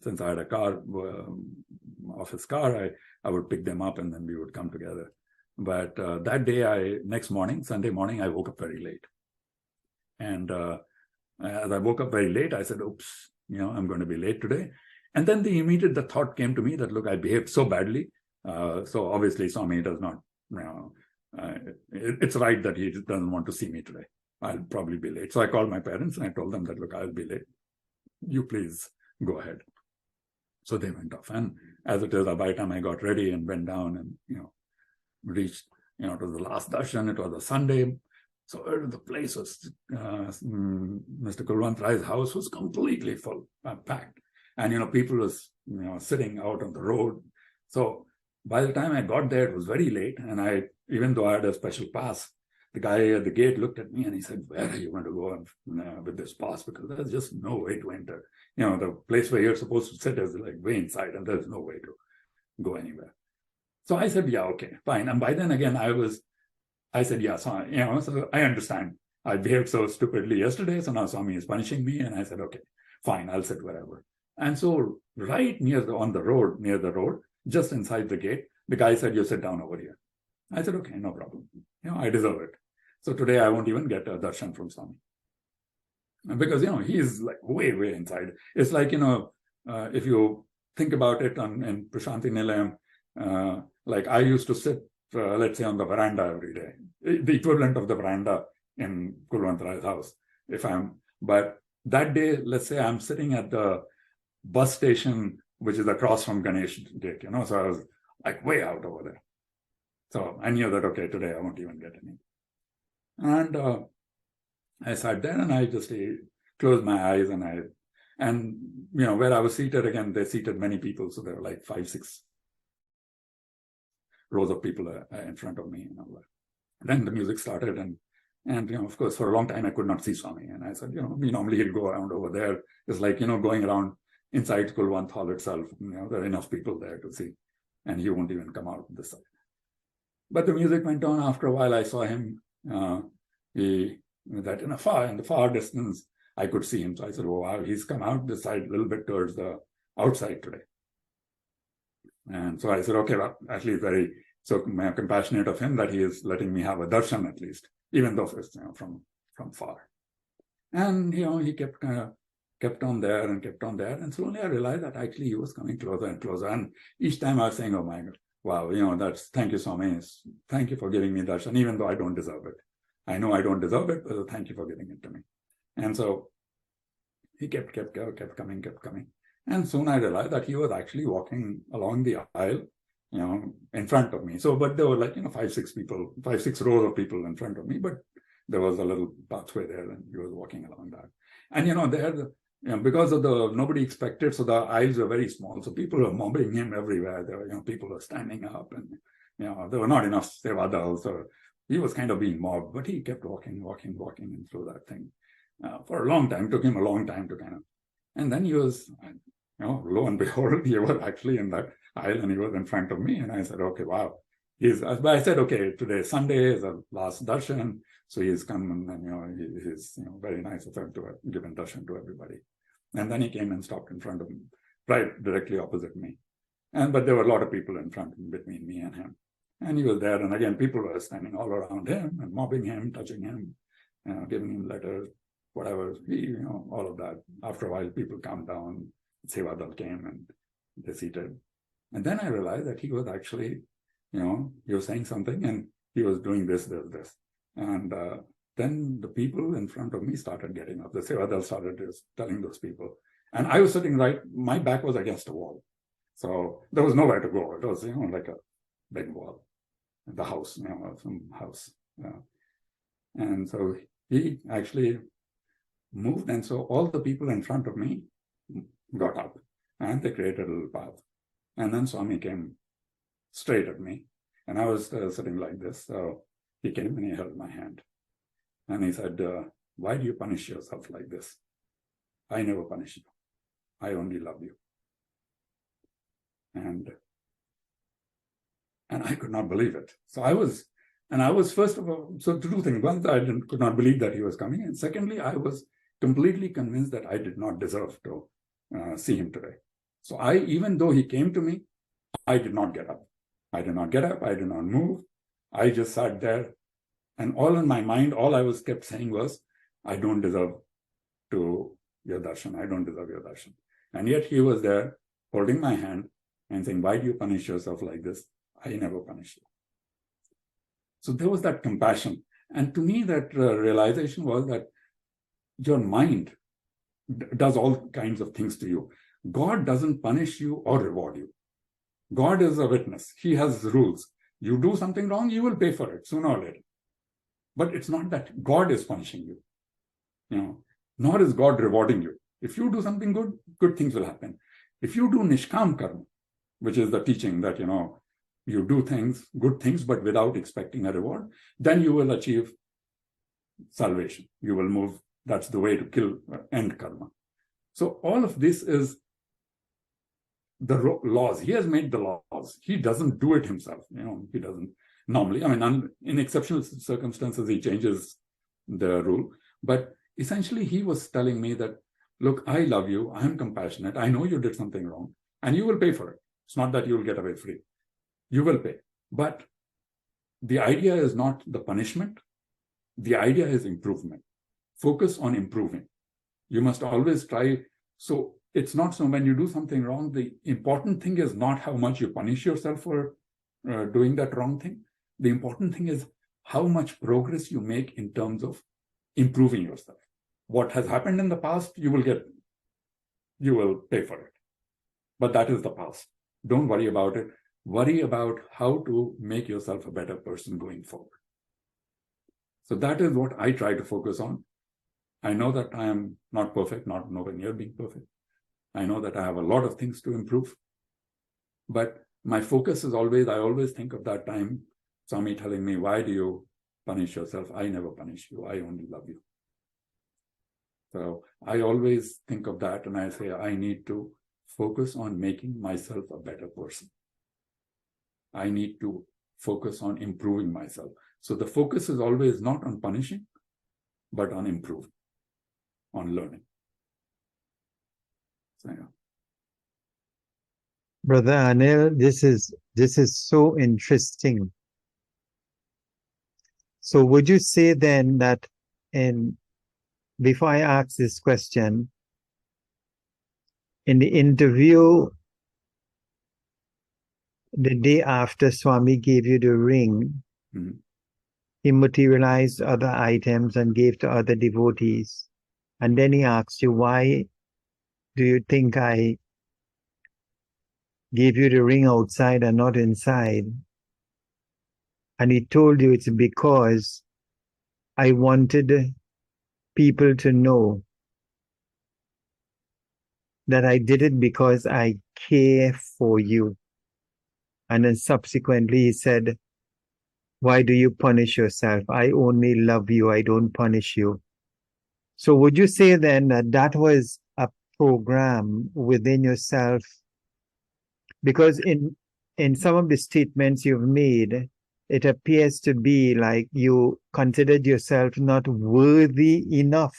since I had a car, office car, I would pick them up and then we would come together. But that day, next morning, Sunday morning, I woke up very late. And as I woke up very late, I said, oops, I'm going to be late today. And then the thought came to me that, look, I behaved so badly. So obviously Swami does not, it's right that he doesn't want to see me today. I'll probably be late. So I called my parents and I told them that, look, I'll be late. You please go ahead. So they went off. And as it is, by the time I got ready and went down and, reached, it was the last darshan, it was a Sunday. So the place was, Mr. Kulwant Rai's house was completely full, packed. And, people was, sitting out on the road. So by the time I got there, it was very late. And even though I had a special pass, the guy at the gate looked at me and he said, where are you going to go with this pass? Because there's just no way to enter. The place where you're supposed to sit is like way inside and there's no way to go anywhere. So I said, yeah, okay, fine. And by then again, I said, yeah, so I understand. I behaved so stupidly yesterday, so now Swami is punishing me. And I said, okay, fine, I'll sit wherever. And so right near the road, just inside the gate, the guy said, you sit down over here. I said, okay, no problem. I deserve it. So today I won't even get a darshan from Swami. Because, he's like way, way inside. It's like, if you think about it in Prashanti Nilayam, like I used to sit, let's say, on the veranda every day, the equivalent of the veranda in Kulwantarai's house. But that day, let's say I'm sitting at the bus station, which is across from Ganesh Gate, so I was like way out over there. So I knew that, okay, today I won't even get any. And I sat there and I just closed my eyes and where I was seated, again, they seated many people. So there were like 5-6 rows of people in front of me. Then the music started and of course, for a long time, I could not see Swami. And I said, normally he'll go around over there. It's like, going around inside Kulwant Hall itself. There are enough people there to see. And he won't even come out this side. But the music went on. After a while, I saw him. In the far distance, I could see him. So I said, oh, wow, he's come out this side a little bit towards the outside today. And so I said, okay, well, at least very compassionate of him that he is letting me have a darshan at least, even though it's from far. And he kept on there and kept on there. And slowly I realized that actually he was coming closer and closer. And each time I was saying, oh my God, wow, thank you, Swami. Thank you for giving me darshan, even though I don't deserve it. I know I don't deserve it, but thank you for giving it to me. And so he kept coming. And soon I realized that he was actually walking along the aisle, in front of me. So, but there were like, 5-6 rows of people in front of me, but there was a little pathway there and he was walking along that. And, there, because of nobody expected, so the aisles were very small. So people were mobbing him everywhere. There were, people were standing up and, there were not enough sevadals. So he was kind of being mobbed, but he kept walking and through that thing for a long time. It took him a long time to and then he was, lo and behold, he was actually in that aisle and he was in front of me. And I said, okay, wow. But I said, okay, today Sunday is the last darshan. So he's come and, he's, very nice of him to give darshan to everybody. And then he came and stopped in front of me, right directly opposite me. But there were a lot of people in front between me and him. And he was there. And again, people were standing all around him and mobbing him, touching him, giving him letters, whatever, all of that. After a while, people calmed down. Sevadal came and they seated. And then I realized that he was actually, he was saying something and he was doing this. And then the people in front of me started getting up. The Sevadal started telling those people. And I was sitting my back was against a wall. So there was nowhere to go. It was, like a big wall. The house, some house. And so he actually moved. And so all the people in front of me got up and they created a little path. And then Swami came straight at me. And I was sitting like this. So he came and he held my hand. And he said, why do you punish yourself like this? I never punish you. I only love you. And I could not believe it. So I was first of all, so two things. One, I could not believe that he was coming. And secondly, I was completely convinced that I did not deserve to see him today. So even though he came to me, I did not get up. I did not move. I just sat there. And all in my mind, all I was kept saying was, I don't deserve your darshan. I don't deserve your darshan. And yet he was there holding my hand and saying, why do you punish yourself like this? I never punish you. So there was that compassion. And to me, that realization was that your mind does all kinds of things to you. God doesn't punish you or reward you. God is a witness. He has rules. You do something wrong, you will pay for it sooner or later. But it's not that God is punishing you. Nor is God rewarding you. If you do something good, good things will happen. If you do nishkam karma, which is the teaching that, you do things, good things, but without expecting a reward, then you will achieve salvation. You will move. That's the way to end karma. So all of this is the laws. He has made the laws. He doesn't do it himself. He doesn't normally. In exceptional circumstances, he changes the rule. But essentially, he was telling me that, look, I love you. I'm compassionate. I know you did something wrong, and you will pay for it. It's not that you'll get away free. You will pay. But the idea is not the punishment. The idea is improvement. Focus on improving. You must always try. So it's not so when you do something wrong, the important thing is not how much you punish yourself for doing that wrong thing. The important thing is how much progress you make in terms of improving yourself. What has happened in the past, you will pay for it. But that is the past. Don't worry about it. Worry about how to make yourself a better person going forward. So that is what I try to focus on. I know that I am not perfect, not nowhere near being perfect. I know that I have a lot of things to improve. But my focus is always, I always think of that time, Swami telling me, why do you punish yourself? I never punish you. I only love you. So I always think of that and I say, I need to focus on making myself a better person. I need to focus on improving myself. So the focus is always not on punishing, but on improving, on learning. So, yeah. Brother Anil, this is so interesting. So would you say then that before I ask this question, in the interview the day after Swami gave you the ring, he materialized other items and gave to other devotees. And then he asked you, why do you think I gave you the ring outside and not inside? And he told you it's because I wanted people to know that I did it because I care for you. And then subsequently he said, why do you punish yourself? I only love you. I don't punish you. So would you say then that was a program within yourself? Because in some of the statements you've made, it appears to be like you considered yourself not worthy enough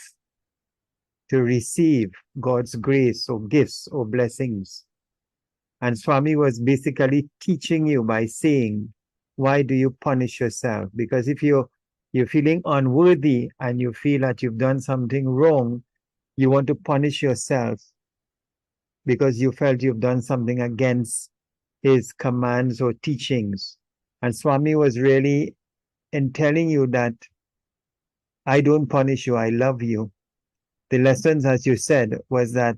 to receive God's grace or gifts or blessings. And Swami was basically teaching you by saying, why do you punish yourself? Because if you're feeling unworthy and you feel that you've done something wrong, you want to punish yourself because you felt you've done something against his commands or teachings. And Swami was really in telling you that I don't punish you, I love you. The lessons, as you said, was that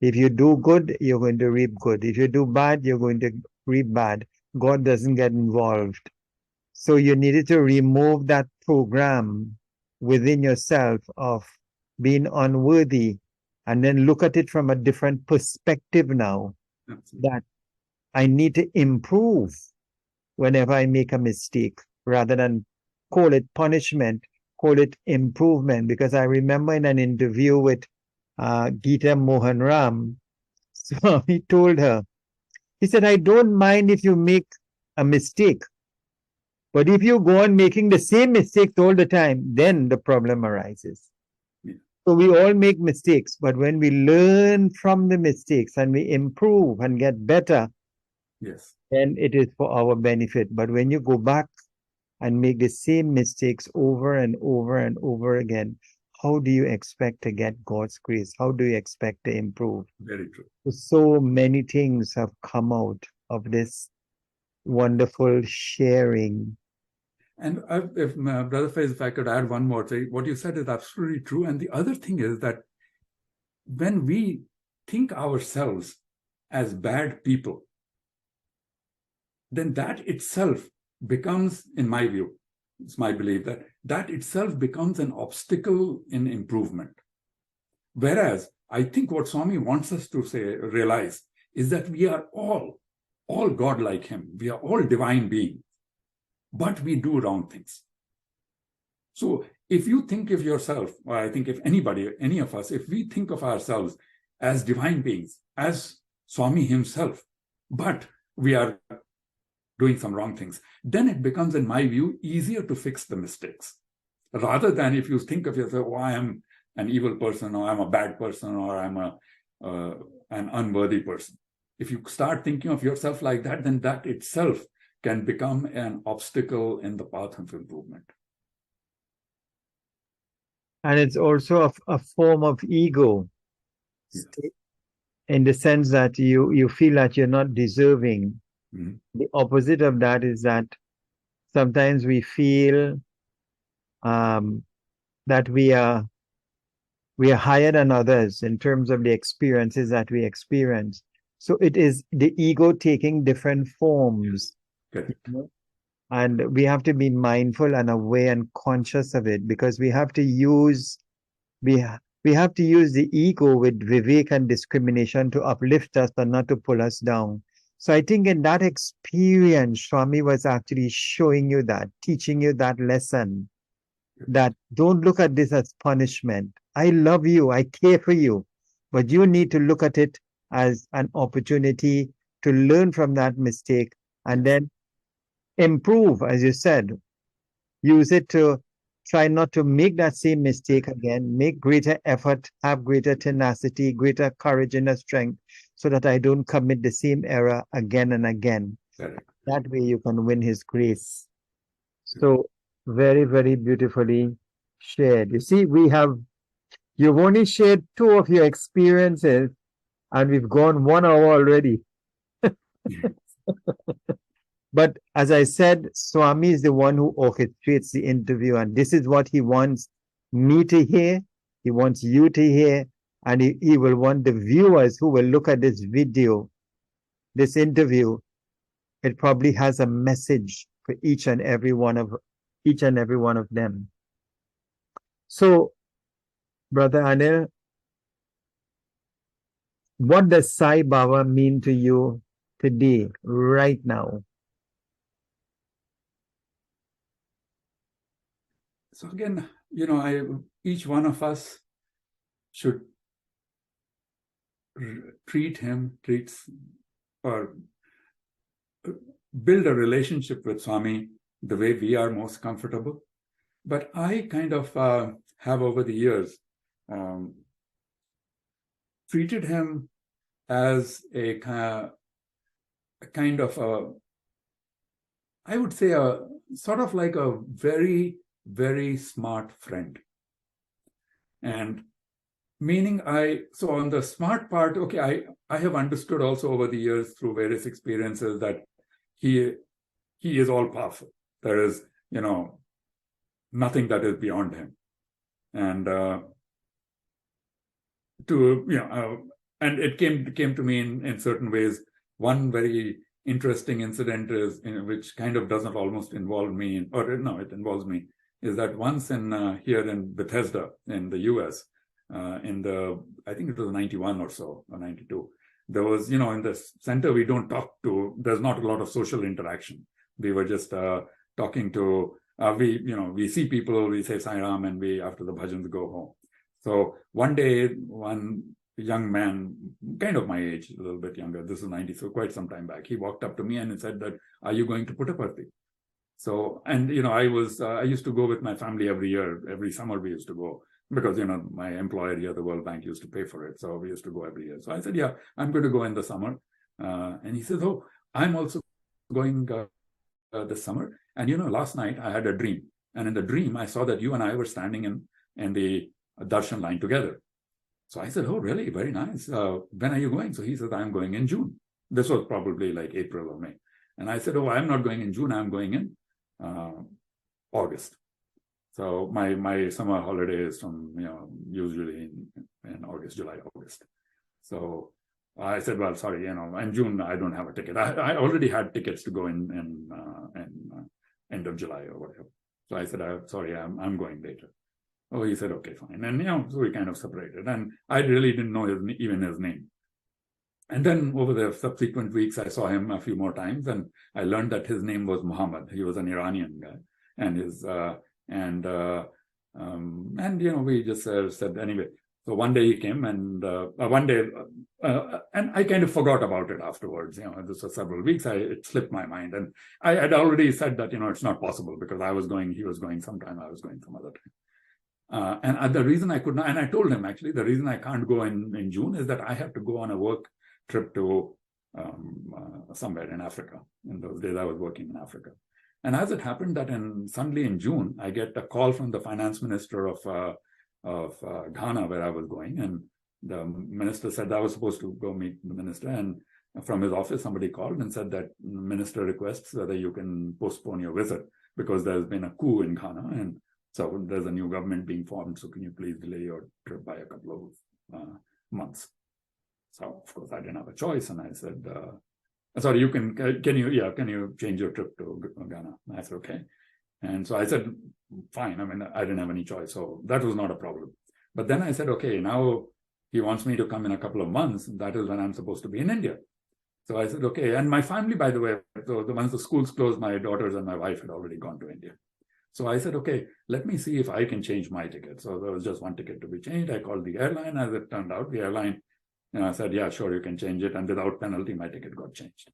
if you do good, you're going to reap good. If you do bad, you're going to reap bad. God doesn't get involved. So you needed to remove that program within yourself of being unworthy and then look at it from a different perspective now. Absolutely. That I need to improve whenever I make a mistake rather than call it punishment, call it improvement. Because I remember in an interview with Geeta Mohan Ram, so he told her, he said, I don't mind if you make a mistake, but if you go on making the same mistakes all the time, then the problem arises. Yeah. So we all make mistakes, but when we learn from the mistakes and we improve and get better, yes, then it is for our benefit. But when you go back and make the same mistakes over and over and over again, how do you expect to get God's grace? How do you expect to improve? Very true. So many things have come out of this wonderful sharing. And if Brother Faiz, if I could add one more thing, what you said is absolutely true. And the other thing is that when we think ourselves as bad people, then that itself becomes, in my view, it's my belief that itself becomes an obstacle in improvement. Whereas I think what Swami wants us to realize is that we are all God like him. We are all divine beings, but we do wrong things. So if you think of yourself, or I think if anybody, any of us, if we think of ourselves as divine beings, as Swami himself, but we are doing some wrong things, then it becomes, in my view, easier to fix the mistakes. Rather than if you think of yourself, oh, I am an evil person, or I'm a bad person, or I'm an unworthy person. If you start thinking of yourself like that, then that itself can become an obstacle in the path of improvement. And it's also a form of ego, in the sense that you feel that you're not deserving. Mm-hmm. The opposite of that is that sometimes we feel that we are higher than others in terms of the experiences that we experience. So it is the ego taking different forms. And we have to be mindful and aware and conscious of it, because we have to use we have to use the ego with vivek and discrimination to uplift us and not to pull us down. So I think in that experience, Swami was actually showing you that, teaching you that lesson, that don't look at this as punishment. I love you, I care for you, but you need to look at it as an opportunity to learn from that mistake and then improve, as you said. Use it to try not to make that same mistake again, make greater effort, have greater tenacity, greater courage and strength, so that I don't commit the same error again and again. That way you can win his grace. So very, very beautifully shared. You see, you've only shared 2 of your experiences, and we've gone 1 hour already. But as I said, Swami is the one who orchestrates the interview, and this is what he wants me to hear. He wants you to hear, and he will want the viewers who will look at this video, this interview. It probably has a message for each and every one of them. So, Brother Anil, what does Sai Baba mean to you today, right now? So again, each one of us should or build a relationship with Swami the way we are most comfortable. But I kind of have over the years treated him as a kind of I would say sort of like a very, very smart friend. And meaning so on the smart part, okay, I have understood also over the years through various experiences that he is all powerful. There is, nothing that is beyond him. And and it came to me in certain ways. One very interesting incident is, which kind of doesn't almost involve me, it involves me, is that once here in Bethesda in the US, I think it was 91 or so, or 92, there was, in the center, there's not a lot of social interaction. We were just talking to, we see people, we say Sai Ram, and after the bhajans go home. So one day, one young man, kind of my age, a little bit younger, this is 90, so quite some time back, he walked up to me and he said that, are you going to Puttaparthi? So, and, I used to go with my family every year, every summer we used to go, because, my employer here, the World Bank, used to pay for it. So we used to go every year. So I said, yeah, I'm going to go in the summer. And he said, oh, I'm also going this summer. And, last night I had a dream. And in the dream, I saw that you and I were standing in the darshan line together. So I said, oh, really? Very nice. When are you going? So he said, I'm going in June. This was probably like April or May. And I said, oh, I'm not going in June. I'm going in August. So my summer holiday is from, usually in August, July, August. So I said, well, sorry, in June, I don't have a ticket. I already had tickets to go in end of July or whatever. So I said, sorry, I'm going later. Oh, he said, okay, fine. And, so we kind of separated. And I really didn't know even his name. And then over the subsequent weeks, I saw him a few more times, and I learned that his name was Muhammad. He was an Iranian guy, and we just said anyway. So one day he came, and and I kind of forgot about it afterwards. This was several weeks. It slipped my mind, and I had already said that it's not possible because I was going, he was going sometime, I was going some other time. And the reason I could not, and I told him actually, the reason I can't go in June is that I have to go on a work trip to somewhere in Africa. In those days, I was working in Africa. And as it happened that suddenly in June, I get a call from the finance minister of Ghana, where I was going. And the minister said I was supposed to go meet the minister. And from his office, somebody called and said that the minister requests whether you can postpone your visit because there's been a coup in Ghana. And so there's a new government being formed. So can you please delay your trip by a couple of months? So of course I didn't have a choice, and I said, "Sorry, can you change your trip to Ghana?" And I said, "Okay." And so I said, "Fine." I mean, I didn't have any choice, so that was not a problem. But then I said, "Okay, now he wants me to come in a couple of months. That is when I'm supposed to be in India." So I said, "Okay." And my family, by the way, so once the schools closed, my daughters and my wife had already gone to India. So I said, "Okay, let me see if I can change my ticket." So there was just one ticket to be changed. I called the airline. As it turned out, the airline I said, "Yeah, sure, you can change it." And without penalty, my ticket got changed.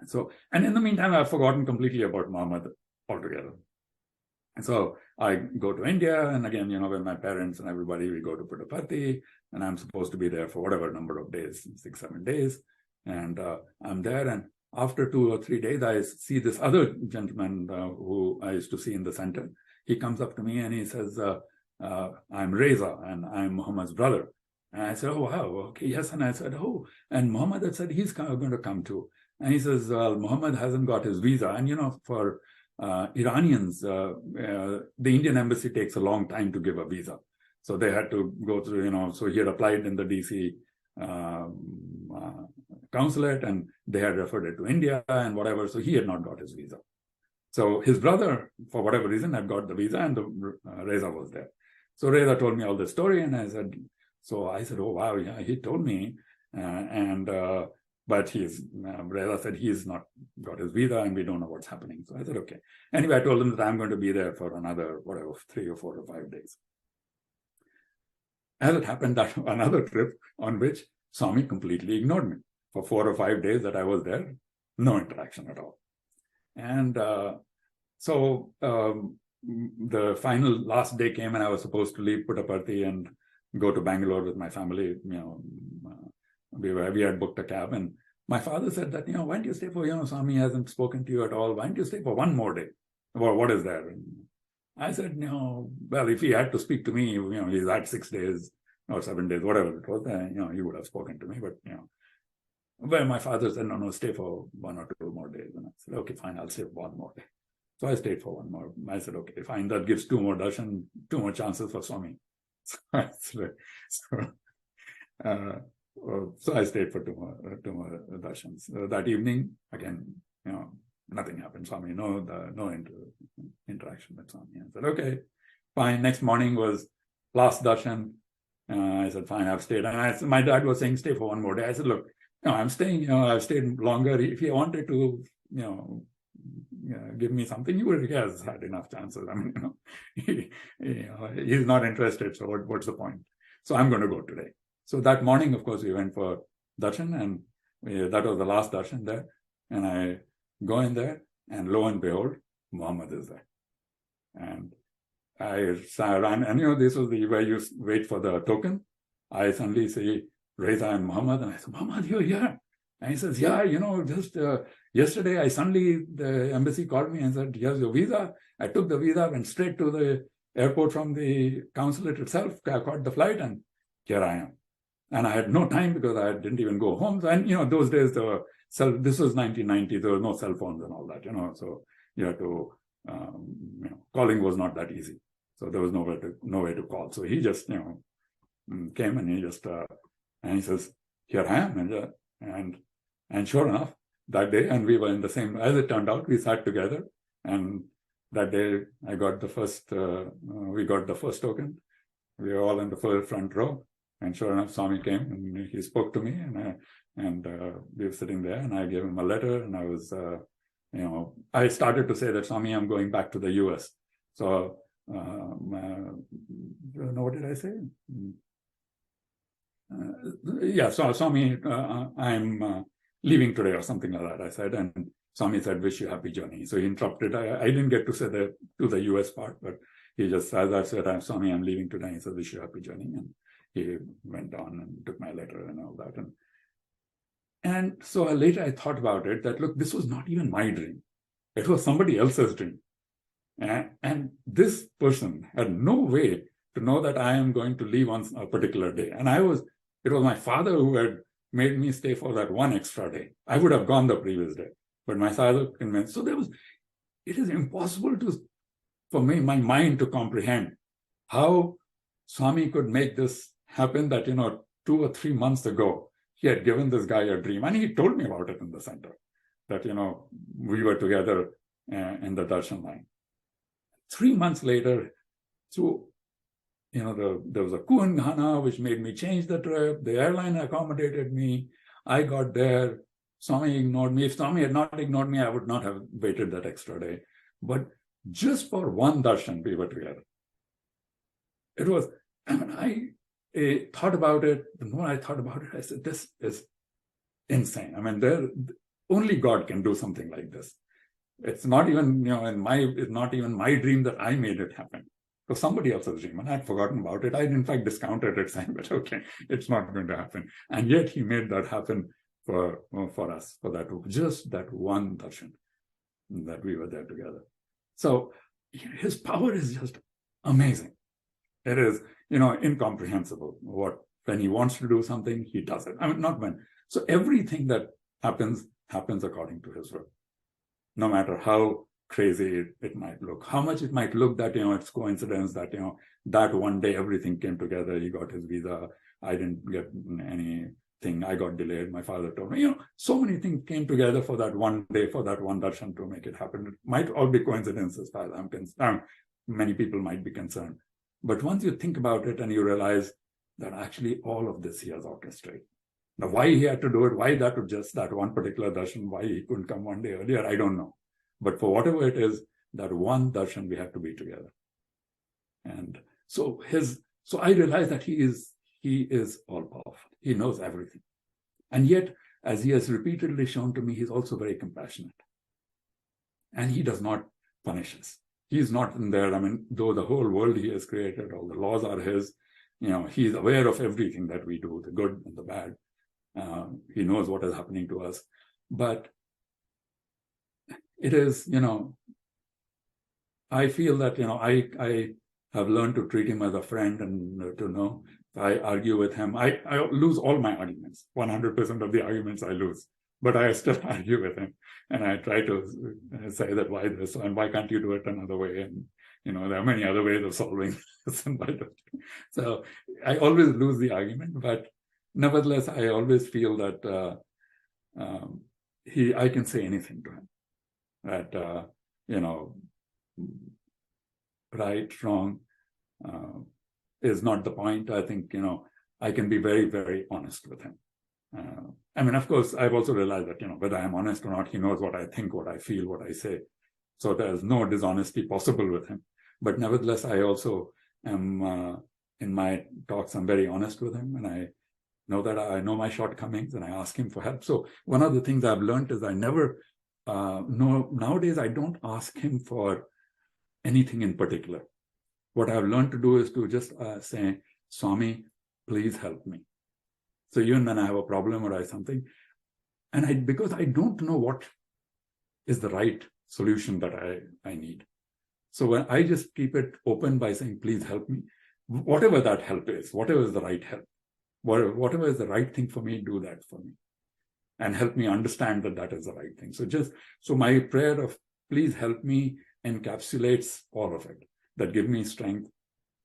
So, and in the meantime, I've forgotten completely about Muhammad altogether. And so I go to India, and again, with my parents and everybody, we go to Puttaparthi, and I'm supposed to be there for whatever number of days, 6-7 days. And I'm there, and after 2 or 3 days, I see this other gentleman who I used to see in the center. He comes up to me and he says, "I'm Reza, and I'm Muhammad's brother." And I said, "Oh, wow, okay, yes." And I said, "Oh," and Muhammad had said he's going to come too. And he says, "Well, Muhammad hasn't got his visa." And, for Iranians, the Indian embassy takes a long time to give a visa. So they had to go through, so he had applied in the DC consulate, and they had referred it to India and whatever. So he had not got his visa. So his brother, for whatever reason, had got the visa, and Reza was there. So Reza told me all the story, and I said, "Oh, wow, yeah," he told me. But Reza said he's not got his visa, and we don't know what's happening. So I said, "Okay." Anyway, I told him that I'm going to be there for another, 3 or 4 or 5 days. As it happened, that another trip on which Swami completely ignored me. For 4 or 5 days that I was there, no interaction at all. And so the final last day came, and I was supposed to leave Puttaparthi and go to Bangalore with my family. We had booked a cab, and my father said that, "Why don't you stay for, Swami hasn't spoken to you at all. Why don't you stay for one more day? Well, what is there?" And I said, "Well, if he had to speak to me, he's at 6 days or 7 days, whatever it was, he would have spoken to me." But, well, my father said, "No, stay for 1 or 2 more days." And I said, "Okay, fine, I'll stay for 1 more day." So I stayed for 1 more. I said, "Okay, fine, that gives 2 more darshan, 2 more chances for Swami." So I stayed for 2 more darshans. That evening, again, nothing happened. Swami, no interaction with Swami. I said, "Okay, fine." Next morning was last darshan. I said, "Fine, I've stayed." And my dad was saying, "Stay for 1 more day." I said, "Look, I'm staying. I've stayed longer. If he wanted to, give me something, he has had enough chances. I mean, he's not interested. So what's the point? So I'm going to go today." So that morning, of course, we went for darshan, and that was the last darshan there. And I go in there, and lo and behold, Muhammad is there. And I ran, and this was the way you wait for the token. I suddenly see Reza and Muhammad, and I said, "Muhammad, you're here." And he says, "Yeah, just yesterday, the embassy called me and said, 'Here's your visa.' I took the visa, went straight to the airport from the consulate itself. I caught the flight, and here I am." And I had no time because I didn't even go home. And, those days, this was 1990, there were no cell phones and all that, so you had to, calling was not that easy. So there was no way to call. So he just, came, and he just, and he says, "Here I am." And sure enough, that day, and we were in the same, as it turned out, we sat together, and that day I got the first, we got the first token. We were all in the front row, and sure enough, Swami came and he spoke to me, and we were sitting there, and I gave him a letter, and I was, I started to say that, Swami, I'm going back to the US. So, what did I say? So Swami, I'm leaving today or something like that, I said, and Swami said, wish you happy journey. So he interrupted. I didn't get to say to the US part, but he just, as I said, Swami, I'm leaving today. He said, wish you happy journey. And he went on and took my letter and all that. And so later I thought about it, that, look, this was not even my dream. It was somebody else's dream. And this person had no way to know that I am going to leave on a particular day. And it was my father who had made me stay for that one extra day. I would have gone the previous day, but my father convinced. So it is impossible for me, my mind, to comprehend how Swami could make this happen, that, 2 or 3 months ago, he had given this guy a dream, and he told me about it in the center, that, we were together in the darshan line. 3 months later, so, there was a coup in Ghana, which made me change the trip. The airline accommodated me. I got there. Swami ignored me. If Swami had not ignored me, I would not have waited that extra day. But just for one darshan, we were together. It was, I thought about it. The more I thought about it, I said, this is insane. Only God can do something like this. It's not even, it's not even my dream that I made it happen. It was somebody else's dream, and I'd forgotten about it. I'd in fact discounted it, saying that, okay, it's not going to happen. And yet he made that happen for us, for just that one darshan, that we were there together. So his power is just amazing. It is, incomprehensible. When he wants to do something, he does it. Not when. So everything that happens according to his will. No matter how crazy it might look, how much it might look that, it's coincidence that, that one day everything came together. He got his visa. I didn't get anything. I got delayed. My father told me, so many things came together for that one day, for that one darshan to make it happen. It might all be coincidences, as far as I'm concerned. Many people might be concerned. But once you think about it and you realize that actually all of this he has orchestrated. Now, why he had to do it, why that was just that one particular darshan, why he couldn't come one day earlier, I don't know. But for whatever it is, that one darshan, we have to be together. And so I realized that he is all powerful. He knows everything. And yet, as he has repeatedly shown to me, he's also very compassionate. And he does not punish us. He's not in there. Though the whole world he has created, all the laws are his, he's aware of everything that we do, the good and the bad. He knows what is happening to us. But it is, I feel that, I have learned to treat him as a friend, and to know if I argue with him, I lose all my arguments. 100% of the arguments I lose. But I still argue with him. And I try to say that why this, and why can't you do it another way? And, there are many other ways of solving this. So I always lose the argument, but nevertheless, I always feel that I can say anything to him. That, right, wrong is not the point. I think, I can be very, very honest with him. Of course, I've also realized that, whether I'm honest or not, he knows what I think, what I feel, what I say. So there's no dishonesty possible with him. But nevertheless, I also am, in my talks, I'm very honest with him, and I know that I know my shortcomings, and I ask him for help. So one of the things I've learned is I never, nowadays, I don't ask him for anything in particular. What I've learned to do is to just say, Swami, please help me. So even when I have a problem or something, and because I don't know what is the right solution that I need. So when I just keep it open by saying, please help me, whatever that help is, whatever is the right help, whatever is the right thing for me, do that for me. And help me understand that that is the right thing. So my prayer of please help me encapsulates all of it. That give me strength,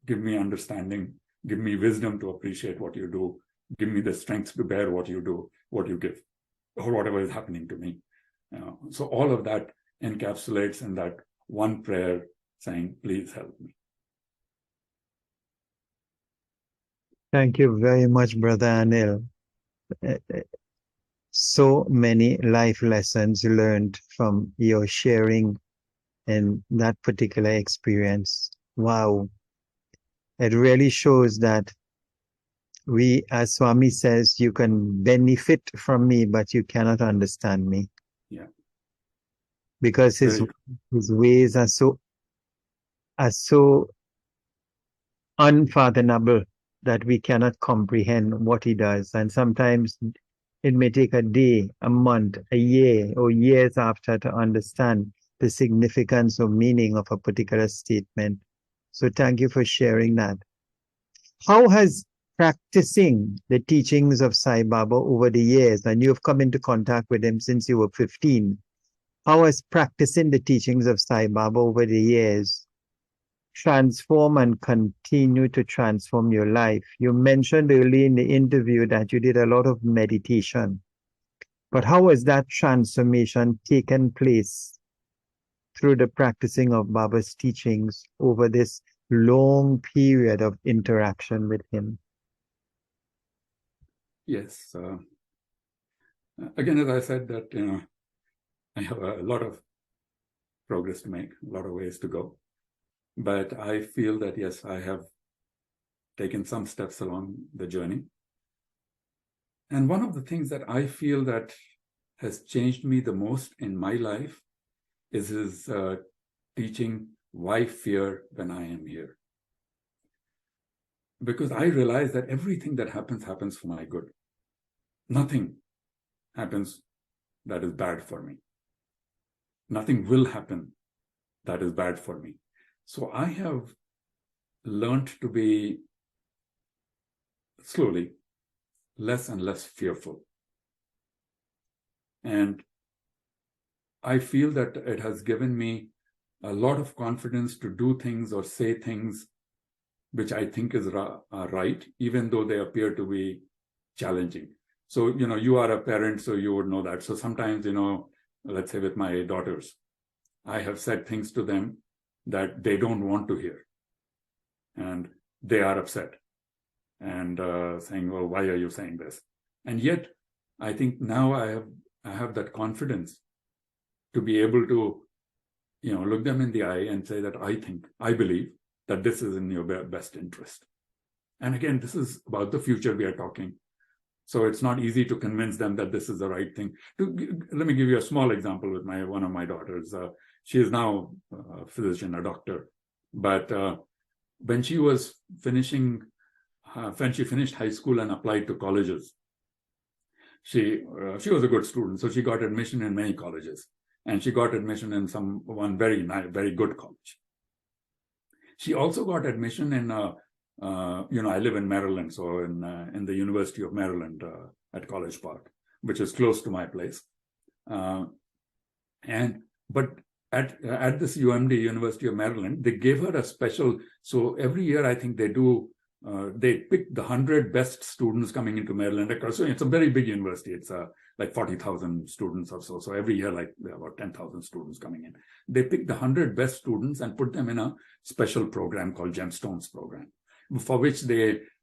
give me understanding, give me wisdom to appreciate what you do, give me the strength to bear what you do, what you give, or whatever is happening to me. So all of that encapsulates in that one prayer saying, please help me. Thank you very much, Brother Anil. So many life lessons learned from your sharing in that particular experience. Wow. It really shows that we, as Swami says, you can benefit from me, but you cannot understand me. Yeah. Because his ways are so unfathomable that we cannot comprehend what he does. And sometimes it may take a day, a month, a year, or years after to understand the significance or meaning of a particular statement. So thank you for sharing that. How has practicing the teachings of Sai Baba over the years, and you've come into contact with him since you were 15, how has practicing the teachings of Sai Baba over the years transform and continue to transform your life? You mentioned early in the interview that you did a lot of meditation. But how has that transformation taken place through the practicing of Baba's teachings over this long period of interaction with him? Yes. Again, as I said, that I have a lot of progress to make, a lot of ways to go. But I feel that, yes, I have taken some steps along the journey. And one of the things that I feel that has changed me the most in my life is his teaching, why fear when I am here? Because I realize that everything that happens for my good. Nothing happens that is bad for me. Nothing will happen that is bad for me. So I have learned to be slowly less and less fearful. And I feel that it has given me a lot of confidence to do things or say things which I think is right, even though they appear to be challenging. So, you are a parent, so you would know that. So sometimes, let's say with my daughters, I have said things to them that they don't want to hear. And they are upset and saying, well, why are you saying this? And yet, I think now I have that confidence to be able to, look them in the eye and say that I believe that this is in your best interest. And again, this is about the future we are talking. So it's not easy to convince them that this is the right thing. Let me give you a small example with one of my daughters. She is now a physician, a doctor. But when she was when she finished high school and applied to colleges, she was a good student. So she got admission in many colleges. And she got admission in one very nice, very good college. She also got admission in I live in Maryland, so in the University of Maryland at College Park, which is close to my place. But at this UMD, University of Maryland, they gave her a special. So every year, I think they do. They pick the 100 best students coming into Maryland. So it's a very big university. It's like 40,000 students or so. So every year, like there are about 10,000 students coming in. They pick the 100 best students and put them in a special program called Gemstones program, for which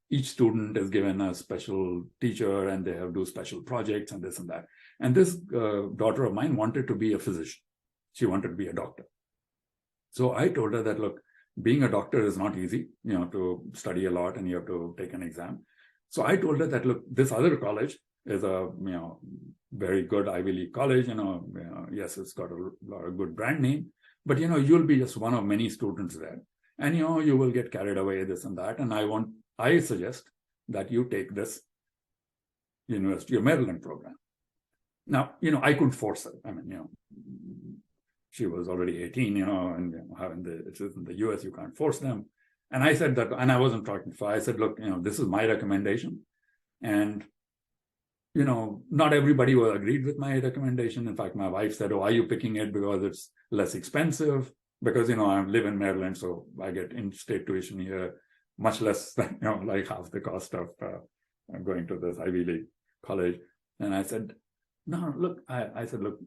each student is given a special teacher and they have to do special projects and this and that. And this daughter of mine wanted to be a physician. She wanted to be a doctor. So I told her that, look, being a doctor is not easy, to study a lot and you have to take an exam. So I told her that, look, this other college is a, very good Ivy League college, yes, it's got a lot of good brand name, but, you'll be just one of many students there. And, you will get carried away, this and that. And I suggest that you take this University of Maryland program. Now, I couldn't force her. I mean, she was already 18, and it's in the US, you can't force them. And I said that, and I wasn't talking for, I said, look, this is my recommendation. And, not everybody will agreed with my recommendation. In fact, my wife said, oh, are you picking it because it's less expensive? Because, I live in Maryland, so I get in-state tuition here, much less than, like half the cost of going to this Ivy League college. And I said, no, look, I said, look,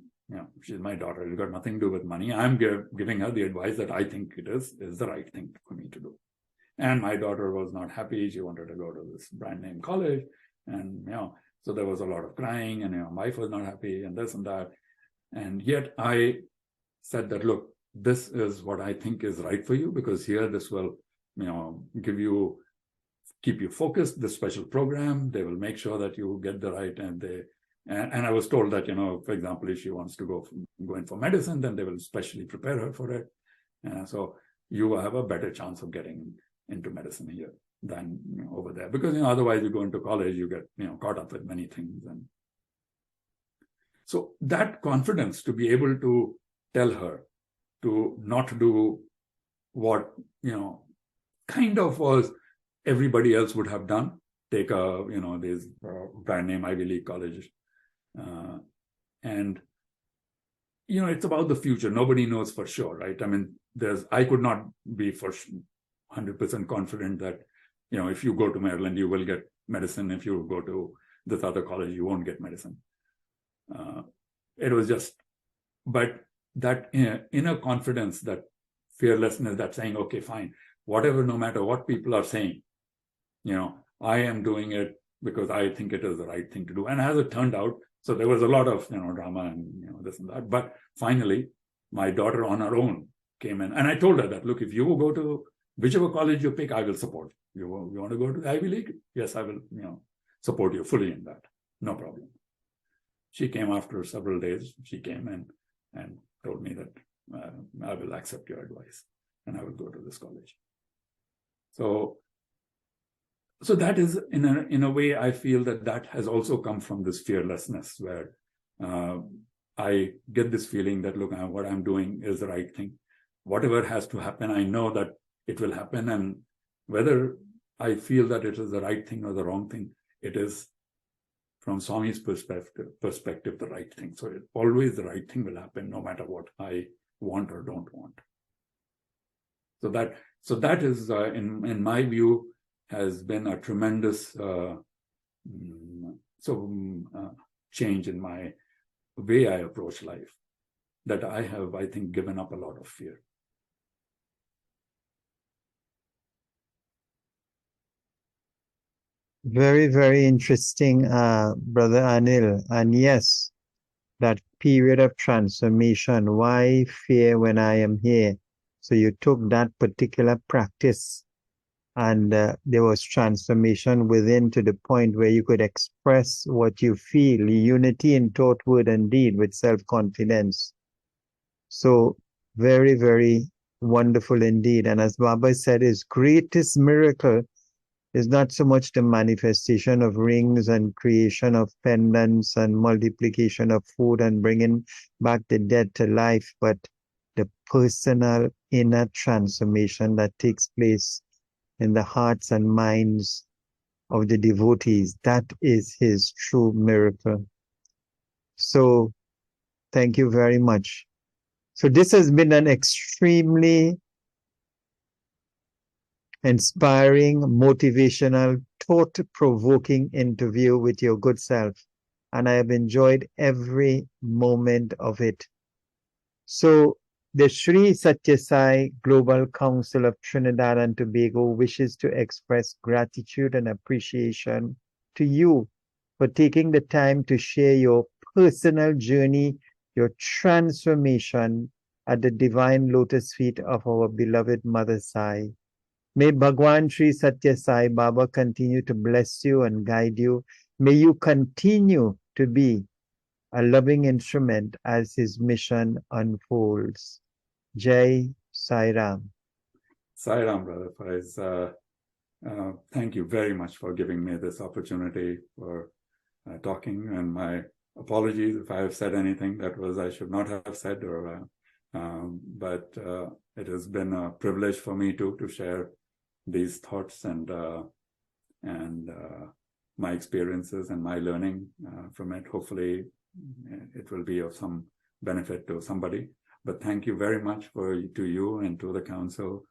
she's my daughter. It's got nothing to do with money. I'm giving her the advice that I think it is the right thing for me to do. And my daughter was not happy. She wanted to go to this brand name college. And, so there was a lot of crying, and, my wife was not happy, and this and that. And yet I said that, look, this is what I think is right for you, because here this will, keep you focused, this special program. They will make sure that you get the right, and I was told that, for example, if she wants to go in for medicine, then they will specially prepare her for it. So you will have a better chance of getting into medicine here than over there, because otherwise you go into college, you get caught up with many things. And so that confidence to be able to tell her to not do what kind of was everybody else would have done, take these brand name Ivy League colleges, and it's about the future. Nobody knows for sure, right? I mean, I could not be for 100% confident that if you go to Maryland, you will get medicine. If you go to this other college, you won't get medicine. It was just, but that inner confidence, that fearlessness, that saying, okay, fine, whatever, no matter what people are saying, I am doing it because I think it is the right thing to do. And as it turned out, so there was a lot of drama and this and that, but finally my daughter on her own came in, and I told her that, look, if you will go to whichever college you pick, I will support you. You want to go to the Ivy League? Yes, I will support you fully in that, no problem. She came after several days. She came in and told me that I will accept your advice and I will go to this college. So that is, in a way, I feel that has also come from this fearlessness, where I get this feeling that, look, what I'm doing is the right thing. Whatever has to happen, I know that it will happen. And whether I feel that it is the right thing or the wrong thing, it is, from Swami's perspective, the right thing. So always the right thing will happen, no matter what I want or don't want. So that is, in my view, has been a tremendous change in my way I approach life, that I have, I think, given up a lot of fear. Very, very interesting, Brother Anil. And yes, that period of transformation. Why fear when I am here? So you took that particular practice, and there was transformation within, to the point where you could express what you feel, unity in thought, word, and deed, with self-confidence. So very, very wonderful indeed. And as Baba said, his greatest miracle is not so much the manifestation of rings and creation of pendants and multiplication of food and bringing back the dead to life, but the personal inner transformation that takes place in the hearts and minds of the devotees. That is his true miracle. So thank you very much. So this has been an extremely inspiring, motivational, thought-provoking interview with your good self, and I have enjoyed every moment of it. So the Sri Sathya Sai Global Council of Trinidad and Tobago wishes to express gratitude and appreciation to you for taking the time to share your personal journey, your transformation at the divine lotus feet of our beloved Mother Sai. May Bhagwan Sri Sathya Sai Baba continue to bless you and guide you. May you continue to be a loving instrument as his mission unfolds. Jai Sai Ram. Sai Ram, Brother Faiz. Thank you very much for giving me this opportunity for talking, and my apologies if I have said anything that I should not have said, but it has been a privilege for me to share these thoughts and my experiences and my learning from it. Hopefully it will be of some benefit to somebody. But thank you very much to you and to the Council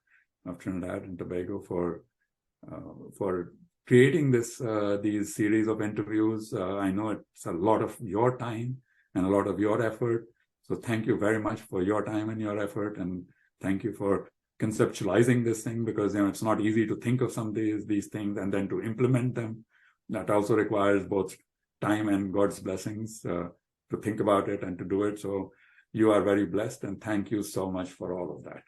of Trinidad and Tobago for creating these series of interviews. I know it's a lot of your time and a lot of your effort, So thank you very much for your time and your effort, and thank you for conceptualizing this thing, because it's not easy to think of some of these things and then to implement them. That also requires both time and God's blessings to think about it and to do it. So you are very blessed, and thank you so much for all of that.